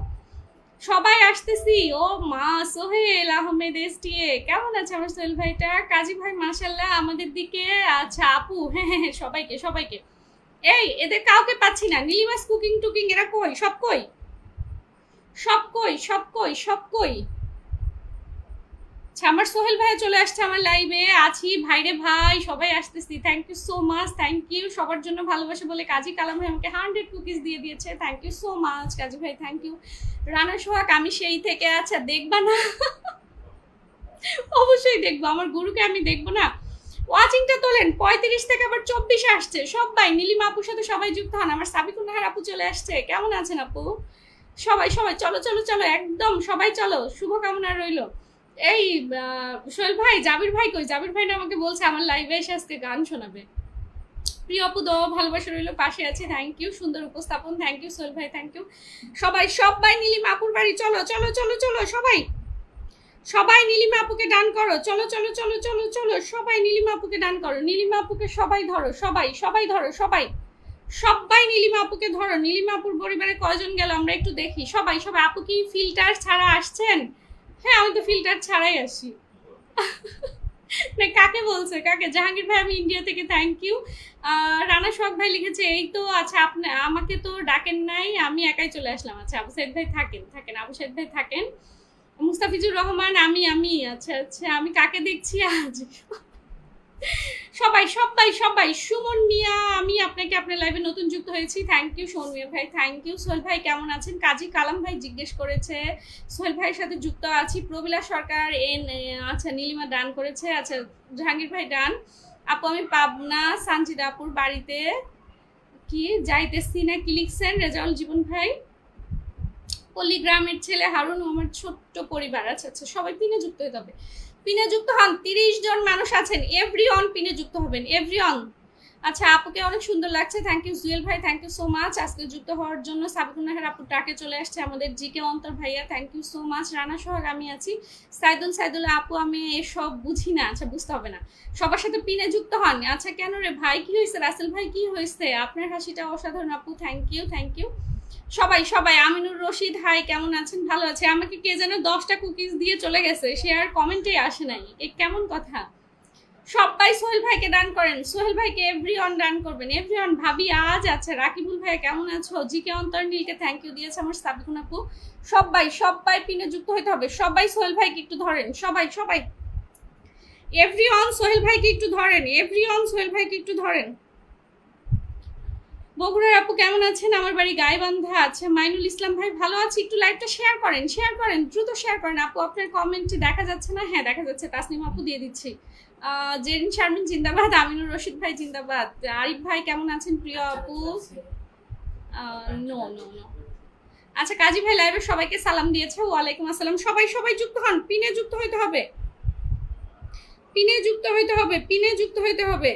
সবাই আসতেছি। ও মা, সোহেল আহমেদ এসটিএ, কেমন আছে আমার সোহেল ভাইটা? কাজী ভাই মাশাল্লাহ আমাদের দিকে। আচ্ছা আপু, হ্যাঁ হ্যাঁ সবাইকে সবাইকে। এই এদের কাউকে পাচ্ছি না। নীলিমাস কুকিং টুকিং এরা কই? সব কই? সব কই? সব কই? সব কই? আচ্ছা আমার সোহেল ভাই চলে আসছে আমার লাইভে। আছি ভাইরে ভাই, সবাই আসতেছি। Thank you so much, thank you. সবার জন্য ভালোবাসা বলে কাজী কালাম ভাই আমাকে 100 কুকিজ দিয়ে দিয়েছে। থ্যাংক ইউ সো মাচ কাজী ভাই, থ্যাংক ইউ। রানা সোহাগ, আমি সেই থেকে। আচ্ছা দেখবা না? অবশ্যই দেখবো, আমার গুরুকে আমি দেখবো না? ওয়াচিংটা তোলেন। 35 থেকে আবার 24 আসছে। সবাই নীলিমা আপুর সাথে সবাই যুক্ত হন। আমার সাবিকুন নাহার আপু চলে আসছে। কেমন আছেন আপু? সবাই সবাই চলো চলো চলো, একদম সবাই চলো, শুভকামনা রইল। এই সোহেল ভাই, জাবির ভাই কই? জাবির ভাই না আমাকে বলছে আমার লাইভে এসে আজকে গান শোনাবে। প্রিয় আপু দো, ভালোবাসা রইল, পাশে আছে। থ্যাংক ইউ, সুন্দর উপস্থাপন। থ্যাংক ইউ সোহেল ভাই, থ্যাংক ইউ। সবাই সবাই নীলিমা আপুর বাড়ি চলো চলো চলো চলো। সবাই সবাই নীলিমা আপুকে ডান করো। চলো চলো চলো চলো চলো, সবাই নীলিমা আপুকে ডান করো। নীলিমা আপুকে সবাই ধরো, সবাই সবাই ধরো, সবাই সবাই নীলিমা আপুকে ধরো। নীলিমা আপুর পরিবারে কয়জন গেল আমরা একটু দেখি। সবাই সবাই। আপু কি ফিল্টার ছাড়া আসছেন? হ্যাঁ আমি তো ফিল্টার ছাড়াই আসি। না কাকে বলছে? কাকে? জাহাঙ্গীর ভাই আমি ইন্ডিয়া থেকে, থ্যাংক ইউ। রানা সোহাগ ভাই লিখেছে এই তো। আচ্ছা আপনি আমাকে তো ডাকেন নাই, আমি একাই চলে আসলাম। আচ্ছা আবু সাইদ ভাই থাকেন, থাকেন আবু সাইদ ভাই থাকেন। মুস্তাফিজুর রহমান, আমি আচ্ছা আচ্ছা, আমি কাকে দেখছি আজ? সবাই সবাই সবাই। সুমন মিয়া, আমি আপনাকে আপনার লাইভে নতুন যুক্ত হয়েছি। থ্যাংক ইউ সুমন মিয়া ভাই, থ্যাংক ইউ। সোহেল ভাই কেমন আছেন? কাজী কালাম ভাই জিজ্ঞেস করেছে। সোহেল ভাইয়ের সাথে যুক্ত আছি। প্রবীলা সরকার আচ্ছা নীলিমা ডান করেছে। আচ্ছা জাহাঙ্গীর ভাই ডান। আপু আমি পাবনা সানজিদাপুর বাড়িতে কি যাইতেছি না কি লিখছেন? রেজাউল জীবন ভাই। পল্লীগ্রামের ছেলে হারুন, আমার ছোট্ট পরিবার। আচ্ছা আচ্ছা সবাই পিনে যুক্ত হতে হবে। পিনে যুক্ত হন। 30 জন মানুষ আছেন। এভরিওয়ান পিনে যুক্ত হবেন, এভরিওয়ান। আচ্ছা আপুকে অনেক সুন্দর লাগছে। থ্যাংক ইউ জুয়েল ভাই, থ্যাংক ইউ সো মাচ আজকে যুক্ত হওয়ার জন্য। সাবিকুন নাহার আপু টাকে চলে আসছে আমাদের। জিকে অন্তর ভাইয়া, thank you so much. Rana Sohag আমি আছি। সাইদুল্লাহ আপু আমি এসব বুঝি না। আচ্ছা বুঝতে হবে না, সবার সাথে পিনে যুক্ত হন। আচ্ছা কেন রে ভাই, কি হয়েছে? রাসেল ভাই কি হয়েছে? আপনার হাসিটা অসাধারণ আপু, থ্যাংক ইউ থ্যাংক ইউ। সবাই সবাই। আমিনুর রশিদ হাই, কেমন আছেন? ভালো আছে। আমাকে কে যেন 10টা কুকিজ দিয়ে চলে গেছে, সে আর কমেন্টে আসে নাই। এ কেমন কথা? সবাই সোহেল ভাইকে ডান করেন, সোহেল ভাইকে এভরিওয়ান ডান করবেন, এভরিওয়ান। ভাবি আজ আছে। রাকিবুল ভাই কেমন আছো? জিকে অন্তর নীলকে থ্যাংক ইউ দিয়েছে আমার সাবিকুন আপু। সবাই সবাই পিনে যুক্ত হইতে হবে। সবাই সোহেল ভাইকে একটু ধরেন, সবাই সবাই। এভরিওয়ান সোহেল ভাইকে একটু ধরেন, এভরিওয়ান সোহেল ভাইকে একটু ধরেন। বগুড়ার আপু কেমন আছেন? আমার বাড়ি গাইবান্ধা। আছে মাইনুল ইসলাম ভাই ভালো আছি। একটু লাইভটা শেয়ার করেন, শেয়ার করেন, দ্রুত শেয়ার করেন আপু। আপনার কমেন্ট দেখা যাচ্ছে না? হ্যাঁ দেখা যাচ্ছে। তাসনিম আপু দিয়ে দিচ্ছি। জেরিন শারমিন জিন্দাবাদ। আমিনুর রশিদ ভাই জিন্দাবাদ। আরিফ ভাই কেমন আছেন প্রিয় আপু? No no no. আচ্ছা কাজী ভাই লাইভে সবাইকে সালাম দিয়েছে। ওয়ালাইকুম আসসালাম। সবাই সবাই যুক্ত হন। পিনে যুক্ত হইতে হবে, পিনে যুক্ত হইতে হবে, পিনে যুক্ত হইতে হবে।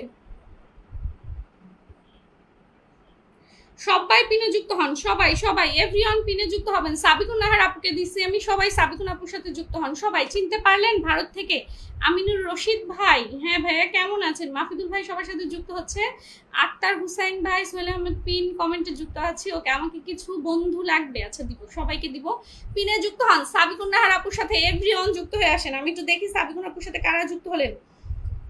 সবাই পিনে যুক্ত হন, সবাই সবাই। এভরিওয়ান পিনে যুক্ত হবেন। সাবিকুন নাহার আপুকে দিচ্ছি আমি। সবাই সাবিকুন আপুর সাথে যুক্ত হন। সবাই চিনতে পারলেন? ভারত থেকে আমিনুর রশিদ ভাই। হ্যাঁ ভাইয়া কেমন আছেন? মাহফিদুল ভাই সবার সাথে যুক্ত হচ্ছে। আক্তার হুসাইন ভাই, সোহেল আহমেদ পিন কমেন্টে যুক্ত আছে। ওকে আমাকে কিছু বন্ধু লাগবে। আচ্ছা দিব, সবাইকে দিব। পিনে যুক্ত হন। সাবিকুন নাহার আপুর সাথে এভরিওয়ান যুক্ত হয়ে আসেন। আমি একটু দেখি সাবিকুন আপুর সাথে কারা যুক্ত হলেন,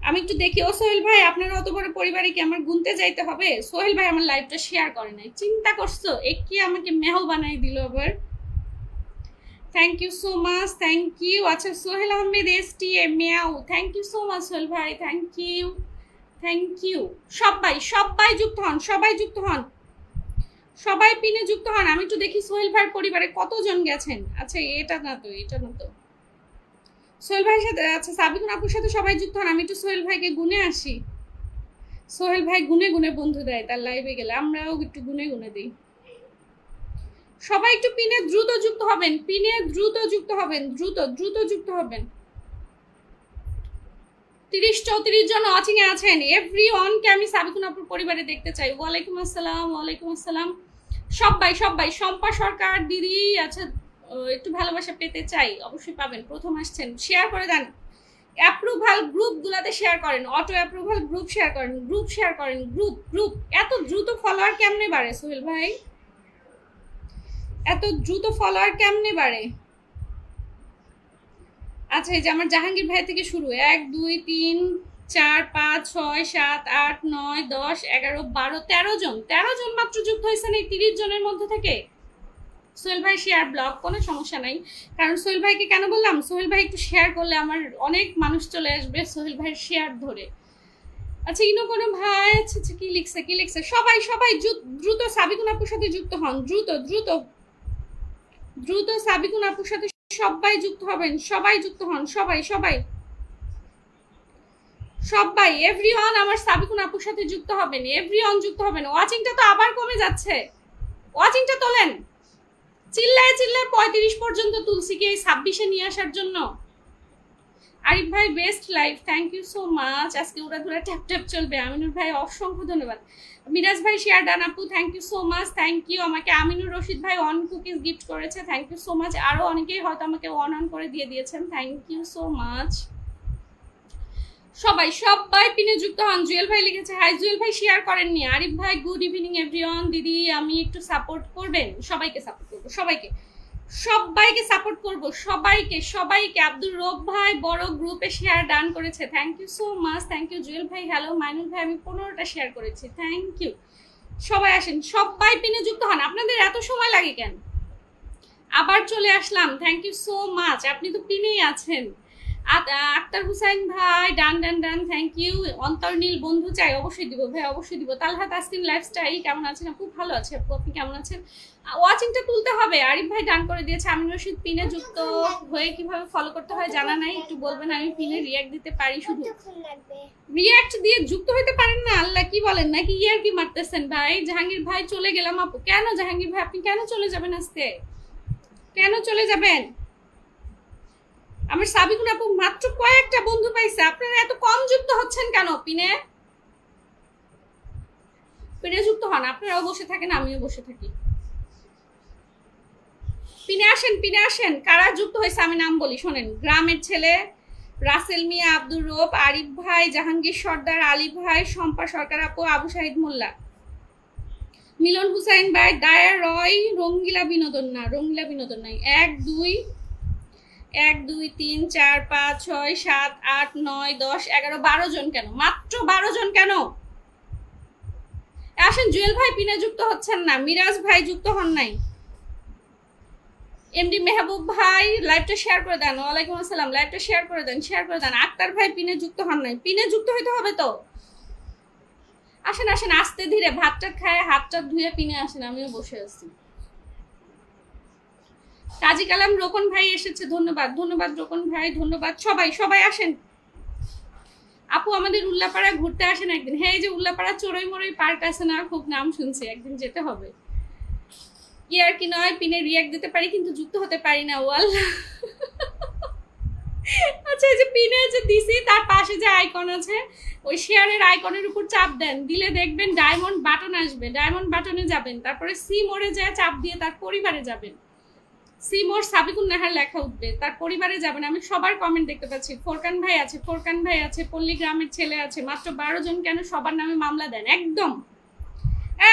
আমি একটু দেখি। ও সোহেল ভাই আপনার অত বড় পরিবারে কি আমার গুনতে যাইতে হবে? সোহেল ভাই আমার লাইভটা শেয়ার করে নাই, চিন্তা করছো? কি আমাকে মেহল বানাই দিল আবার। Thank you so much, thank you. আচ্ছা সোহেল আহমেদ এসটিএ মিয়াও, thank you so much Sohel ভাই, থ্যাংক ইউ থ্যাংক ইউ। সবাই সবাই যুক্ত হন, সবাই যুক্ত হন, সবাই পিনে যুক্ত হন। আমি একটু দেখি সোহেল ভাইয়ের পরিবারে কতজন গেছেন। আচ্ছা এটা না তো, এটা না তো। সোহেল ভাইয়ের সাথে, আচ্ছা সাবিকুন আপুর সাথে সবাই যুক্ত হন। আমি একটু সোহেল ভাইকে গুনে আসি। সোহেল ভাই গুনে গুনে বন্ধু দেয় তার লাইভে গেলে, আমরাও একটু গুনে গুনে দিই। সবাই একটু পিনে দ্রুত যুক্ত হবেন, পিনে দ্রুত যুক্ত হবেন, দ্রুত দ্রুত যুক্ত হবেন। 30-34 জন ওয়াচিং এ আছেন। এভরিওয়ানকে আমি সাবিকুন আপুর পরিবারে দেখতে চাই। ওয়ালাইকুম আসসালাম, ওয়ালাইকুম আসসালাম। সবাই সবাই, শম্পা সরকার দিদি, আচ্ছা একটু ভালোবাসা পেতে চাই, অবশ্যই পাবেন। প্রথম আসছেন, শেয়ার করে দেন। অ্যাপ্রুভাল গ্রুপগুলোতে শেয়ার করেন, অটো অ্যাপ্রুভাল গ্রুপ শেয়ার করেন, গ্রুপ শেয়ার করেন, গ্রুপ গ্রুপ। এত দ্রুত ফলোয়ার কেমনে বাড়ে সোহেল ভাই? এত দ্রুত ফলোয়ার কেমনে বাড়ে? আচ্ছা, এই যে আমার জাহাঙ্গীর ভাই থেকে শুরু। 1 2 3 4 5 6 7 8 9 10 11 12 13 জন, 13 জন মাত্র যুক্ত হয়েছেন এই 30 জনের মধ্যে থেকে। সোহেল ভাই শেয়ার ব্লগ, কোনো সমস্যা নাই, কারণ সোহেল ভাইকে কেন বললাম, সোহেল ভাই একটু শেয়ার করলে আমার অনেক মানুষ চলে আসবে সোহেল ভাইয়ের শেয়ার ধরে। আচ্ছা ইনো কোনো ভাই, আচ্ছা আচ্ছা কি লিখছে কি লিখছে? সবাই সবাই দ্রুত সাবিকুন আপুর সাথে যুক্ত হন, দ্রুত দ্রুত দ্রুত সাবিকুন আপুর সাথে সবাই যুক্ত হবেন, সবাই যুক্ত হন, সবাই সবাই সবাই। এভরিওয়ান আমার সাবিকুন আপুর সাথে যুক্ত হবেন, এভরিওয়ান যুক্ত হবেন। ওয়াচিংটা তো আবার কমে যাচ্ছে, ওয়াচিংটা তোলেন। চিল্লায় চিল্লায় 35 পর্যন্ত তুলসি কি এই 26-এ নিয়ে আসার জন্য। আরিফ ভাই best life, thank you so much. আজকে ওরা ধরে ট্যাপ ট্যাপ চলবে। আমিনুর ভাই অসংখ্য ধন্যবাদ। মিরাজ ভাই শেয়ার ডান আপু, thank you so much, thank you. আমাকে আমিনুর রশিদ ভাই অন কুকিজ গিফট করেছে, থ্যাংক ইউ সো মাচ। আরও অনেকেই হয়তো আমাকে অন করে দিয়ে দিয়েছেন, থ্যাংক ইউ সো মাচ। সবাই সবাই পিনে যুক্ত হন। জুয়েল ভাই লিখেছে হাই। জুয়েল ভাই শেয়ার করেননি। আরিফ ভাই গুড ইভিনিং এভরিওয়ান। দিদি আমি একটু সাপোর্ট করবেন? সবাইকে সাপোর্ট করবো, সবাইকে সবাইকে সাপোর্ট করবো, সবাইকে সবাইকে। আব্দুর রব ভাই বড় গ্রুপে শেয়ার ডান করেছে, thank you so much, thank you. Jewel ভাই হ্যালো। মাইনুল ভাই আমি 15টা শেয়ার করেছি, থ্যাংক ইউ। সবাই আসেন, সবাই পিনে যুক্ত হন। আপনাদের এত সময় লাগে কেন? আবার চলে আসলাম, থ্যাংক ইউ সো মাচ। আপনি তো পিনেই আছেন। আক্তার হুসাইন ভাই ডান ডান ডান, থ্যাংক ইউ। অন্তর্নীল বন্ধু চাই, অবশ্যই দিব ভাই, অবশ্যই দিব। তালহা তাসকিন লাইফস্টাইল কেমন আছেন আপু? ভালো আছে আপু, আপনি কেমন আছেন? ওয়াচিংটা তুলতে হবে। আরিফ ভাই ডান করে দিয়েছে। আমিন রশিদ পিনে যুক্ত হয়ে কিভাবে ফলো করতে হয় জানা নাই, একটু বলবেন? আমি পিনে রিয়াক্ট দিতে পারি, শুধু রিয়াক্ট দিয়ে যুক্ত হইতে পারেন না? আল্লাহ কি বলেন, নাকি ইয়ার কি মারতেছেন ভাই? জাহাঙ্গীর ভাই চলে গেলাম আপু। কেন জাহাঙ্গীর ভাই আপনি কেন চলে যাবেন আজকে? কেন চলে যাবেন? আমার সাবিকুন আপু মাত্র কয়েকটা বন্ধু পাইছে, আপনারা এত কম যুক্ত হচ্ছেন কেন? পিনে পিনে যুক্ত হন। আপনারাও বসে থাকেন, আমিও বসে থাকি। পিনে আসেন, পিনে আসেন। কারা যুক্ত হয়েছে আমি নাম বলি, শোনেন। গ্রামের ছেলে, রাসেল মিয়া, আব্দুর রব, আরিফ ভাই, জাহাঙ্গীর সর্দার, আলী ভাই, শম্পা সরকার আপু, আবু শাহিদ মোল্লা, মিলন হুসাইন ভাই, ডায়ার রয়, রঙ্গিলা বিনোদন না, রঙ্গিলা বিনোদন নাই। 1 2 1 2 3 4 5 6 7 8 9 10 11 12 জন কেন? মাত্র 12 জন কেন? আসেন। জুয়েল ভাই পিনে যুক্ত হচ্ছেন না, মিরাজ ভাই যুক্ত হন নাই, এমডি মেহবুব ভাই লাইভটা শেয়ার করে দেন। ওয়ালাইকুম আসসালাম, লাইভটা শেয়ার করে দেন, শেয়ার করে দেন। আক্তার ভাই পিনে যুক্ত হন নাই, পিনে যুক্ত হইতে হবে তো। আসেন আসেন, আস্তে ধীরে ভাতটা খায় হাতটা ধুয়ে পিনে আসেন, আমিও বসে আছি। কাজী কালাম রোকন ভাই এসেছে, ধন্যবাদ ধন্যবাদ রোকন ভাই, ধন্যবাদ। সবাই সবাই আসেন। আপু আমাদের উল্লাপাড়া ঘুরতে আসেন একদিন। হ্যাঁ, এই যে উল্লাপাড়া চড়ই মড়ই পার্ক আছে না, খুব নাম শুনছি, একদিন যেতে হবে। কি আর কি নয়, পিনে রিয়াক্ট দিতে পারি কিন্তু যুক্ত হতে পারি না। ওয়াল্লাহ। আচ্ছা, এই যে পিনে যে দিছি তার পাশে যে আইকন আছে, ওই শেয়ারের আইকনের উপর চাপ দেন, দিলে দেখবেন ডায়মন্ড বাটন আসবে। ডায়মন্ড বাটনে যাবেন, তারপরে সি মোড়ে যায় চাপ দিয়ে তার পরিবারে যাবেন। সি মোড় সাবিকুন নাহার লেখা উঠবে, তার পরিবারে যাবেন। আমি সবার কমেন্ট দেখতে পাচ্ছি। ফোরকান ভাই আছে, ফোরকান ভাই আছে, পল্লী গ্রামের ছেলে আছে। মাত্র 12 জন কেন? সবার নামে মামলা দেন একদম।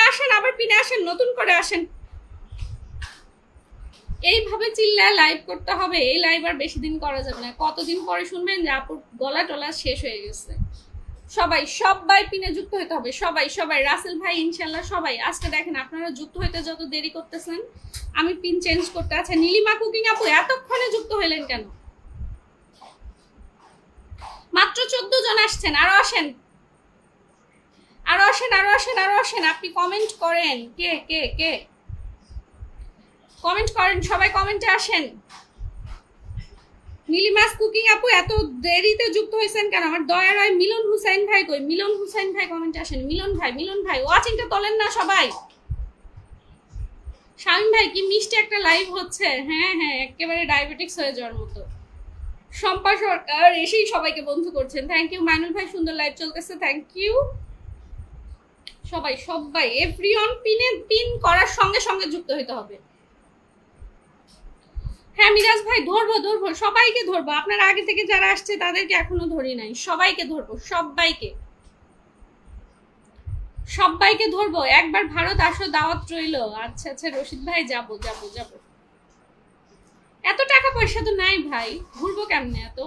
আসেন, আবার পিনে আসেন, নতুন করে আসেন। এইভাবে চিল্লায় লাইভ করতে হবে। এই লাইভ আর বেশি দিন করা যাবে না। কতদিন পরে শুনবেন যে আপুর গলা টলা শেষ হয়ে গেছে। সবাই সবাই পিনে যুক্ত হতে হবে, সবাই সবাই। রাসেল ভাই ইনশাল্লাহ সবাই। আজকে দেখেন আপনারা যুক্ত হইতে যত দেরি করতেছেন, আমি পিন চেঞ্জ করতে। আচ্ছা, নীলিমা কুকিং আপু এতক্ষণে যুক্ত হইলেন কেন? মাত্র 14 জন আসছেন। আরো আসেন, আরো আসেন, আরো আসেন, আরো আসেন। আপনি কমেন্ট করেন, কে কে কে কমেন্ট করেন, সবাই কমেন্টে আসেন। নীলিমাস কুকিং আপু এত দেরিতে যুক্ত হয়েছেন কেন? আমার দয়ার হয় মিলন হুসাইন ভাই কই? মিলন হুসাইন ভাই কমেন্টে আসেন। মিলন ভাই ওয়াচিংটা তোলেন না সবাই। শামিম ভাই কি মিষ্টি একটা লাইভ হচ্ছে। হ্যাঁ হ্যাঁ, একেবারে ডায়াবেটিক্স হয়ে যাওয়ার মতো। শম্পা সরকার এসেই সবাইকে বন্ধু করছেন, থ্যাংক ইউ। মাইনুল ভাই সুন্দর লাইভ চলতেছে, থ্যাংক ইউ। সবাই এভরিওয়ান পিন করার সঙ্গে সঙ্গে যুক্ত হতে হবে। হ্যাঁ মিরাজ ভাই ধরবো সবাইকে ধরবো। আপনার আগে থেকে যারা আসছে তাদেরকে এখনো ধরি নাই, সবাইকে ধরবো, সবাইকে ধরবো। একবার ভারত আসো, দাওয়াত রইলো। আচ্ছা আচ্ছা রশিদ ভাই যাবো। এত টাকা পয়সা তো নাই ভাই, ঘুরবো কেমনে এত।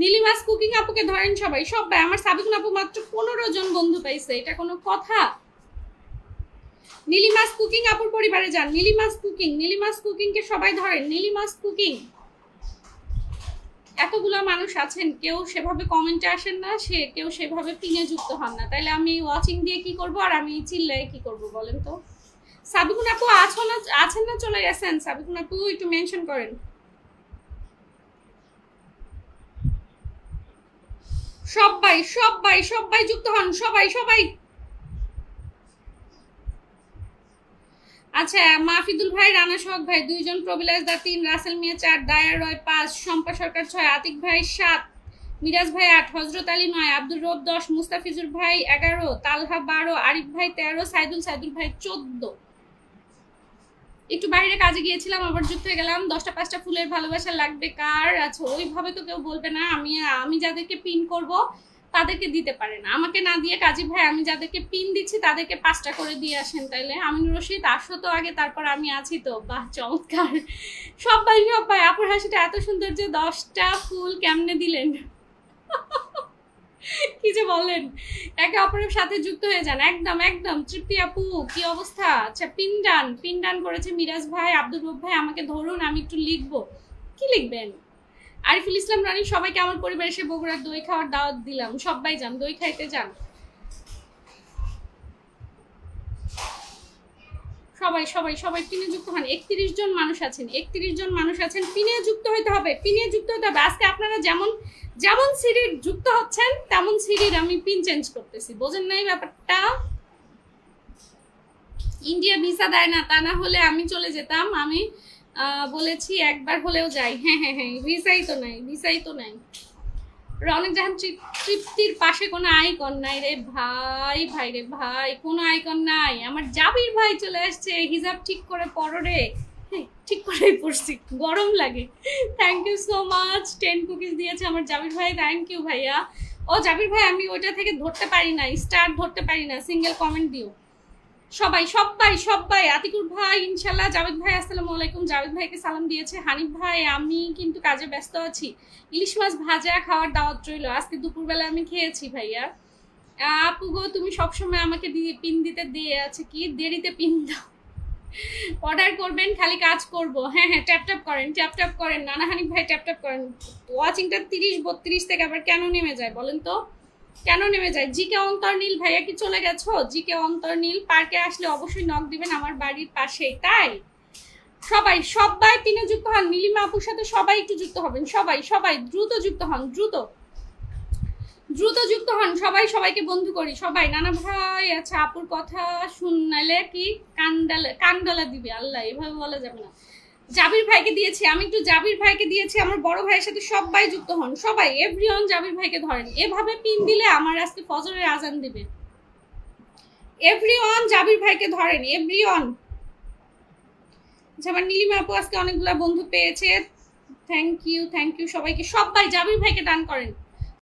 নীলিমাস কুকিং আপুকে ধরেন সবাই। আমার সাবিকুন আপু মাত্র 15 জন বন্ধু পাইছে, এটা কোনো কথা? নীলিমাস কুকিং আপুর পরিবারে যান। নীলিমাস কুকিং কে সবাই ধরেন। নীলিমাস কুকিং, এতগুলো মানুষ আছেন, কেউ সেভাবে কমেন্টে আসেন না, কেউ সেভাবে পিনে যুক্ত হন না, তাইলে আমি ওয়াচিং দিয়ে কি করব আর আমি চিল্লাই কি করব বলেন তো? সাবিকুন আপু আছেন না চলে গেছেন? সাবিকুন আপু একটু মেনশন করেন। সবাই যুক্ত হন, সবাই। আচ্ছা মাহফিদুল ভাই, রানা সোহাগ ভাই 2 জন, প্রবিলাস দা 3, রাসেল মিয়া 4, দায়ার রয় 5, শম্পা সরকার 6, আতিক ভাই 7, মিরাজ ভাই 8, হজরত আলী 9, আব্দুর রব 10, মুস্তাফিজুর ভাই 11, তালহা 12, আরিফ ভাই 13, সাইদুল ভাই 14। একটু বাইরে কাজে গিয়েছিলাম, আবার যুক্ত হয়ে গেলাম। 10টা 5টা ফুলের ভালোবাসা লাগবে কার? আচ্ছা ওইভাবে তো কেউ বলবে না। আমি যাদেরকে পিন করব তাদেরকে দিতে পারে না, আমাকে না দিয়ে কাজী ভাই আমি যাদেরকে পিন দিচ্ছি তাদেরকে 5টা করে দিয়ে আসেন। তাইলে আমিনুর রশিদ আসো তো আগে, তারপর আমি আছি তো। বাহ চমৎকার। সবাই আপুর হাসিটা এত সুন্দর যে 10টা ফুল কেমনে দিলেন। কি যে বলেন, একে অপরের সাথে যুক্ত হয়ে যান। একদম তৃপ্তি আপু কি অবস্থা? আচ্ছা পিন ডান করেছে মিরাজ ভাই। আব্দুল রব ভাই আমাকে ধরুন, আমি একটু লিখবো। কি লিখবেন? আরিফুল ইসলাম রানী, সবাইকে আমার পরিবার এসে বগুড়ার দই খাওয়ার দাওয়াত দিলাম। সবাই যান, দই খাইতে যান। সবাই পিনে যুক্ত হন। 31 জন মানুষ আছেন, পিনে যুক্ত হতে হবে। আজকে আপনারা যেমন সিরির যুক্ত হচ্ছেন তেমন সিরির আমি পিন চেঞ্জ করতেছি, বোঝেন নাই ব্যাপারটা? ইন্ডিয়া ভিসা দেয় না, তা না হলে আমি চলে যেতাম। আমি বলেছি একবার হলেও যাই। হ্যাঁ ভিসাই তো নাই। রনেক জাহান, তৃপ্তির পাশে কোনো আইকন নাই রে ভাই কোনো আইকন নাই। আমার জাবির ভাই চলে আসছে, হিজাব ঠিক করে পড়ো রে। ঠিক করেই পড়ছি, গরম লাগে। Thank you so much. 10 cookies দিয়েছে আমার জাবির ভাই, থ্যাংক ইউ ভাইয়া। ও জাবির ভাই আমি ওইটা থেকে ধরতে পারি না, স্টার ধরতে পারি না, সিঙ্গেল কমেন্ট দিও। সবাই আতিকুর ভাই ইনশাল্লাহ। জাভেদ ভাই আসসালামু আলাইকুম, জাভেদ ভাইকে সালাম দিয়েছে। হানিফ ভাই আমি কিন্তু কাজে ব্যস্ত আছি, ইলিশ মাছ ভাজা খাওয়ার দাওয়াত রইল। আজকে দুপুরবেলা আমি খেয়েছি ভাইয়া। আপু গো তুমি সবসময় আমাকে পিন দিতে দিয়ে আছে, কি দেরিতে পিন দাও। অর্ডার করবেন, খালি কাজ করব। হ্যাঁ ট্যাপ করেন। নানা হানিফ ভাই ট্যাপ করেন। ওয়াচিংটা 30-32 থেকে আবার কেন নেমে যায় বলেন তো? কেন নেমে যায়? জিকে অন্তর্নীল ভাইয়া কি চলে গেছো? জিকে অন্তর্নীল, পার্কে আসলে অবশ্যই নক দিবেন, আমার বাড়ির পাশেই। তাই সবাই পিনে যুক্ত হন। নীলিমা আপুর সাথে সবাই একটু যুক্ত হবেন। সবাই দ্রুত যুক্ত হন, দ্রুত যুক্ত হন। সবাইকে বন্ধু করি। সবাই নানা ভাই আচ্ছা আপুর কথা শুনলে কি কান্ডালা দিবে? আল্লাহ, এভাবে বলা যাবে না। জাবির ভাইকে দিয়েছি, আমি একটু জাবির ভাইকে দিয়েছি। আমার বড় ভাইয়ের সাথে সবাই যুক্ত হন। সবাই এভরিওয়ান জাবির ভাইকে ধরেন। এভাবে পিন দিলে আমার আজকে ফজরের আজান দিবে। এভরিওয়ান জাবির ভাইকে ধরেন, এভরিওয়ান। আচ্ছা আমার নীলিমা আপু আজকে অনেকগুলা বন্ধু পেয়েছে, থ্যাংক ইউ সবাইকে। সবাই জাবির ভাইকে ডান করেন।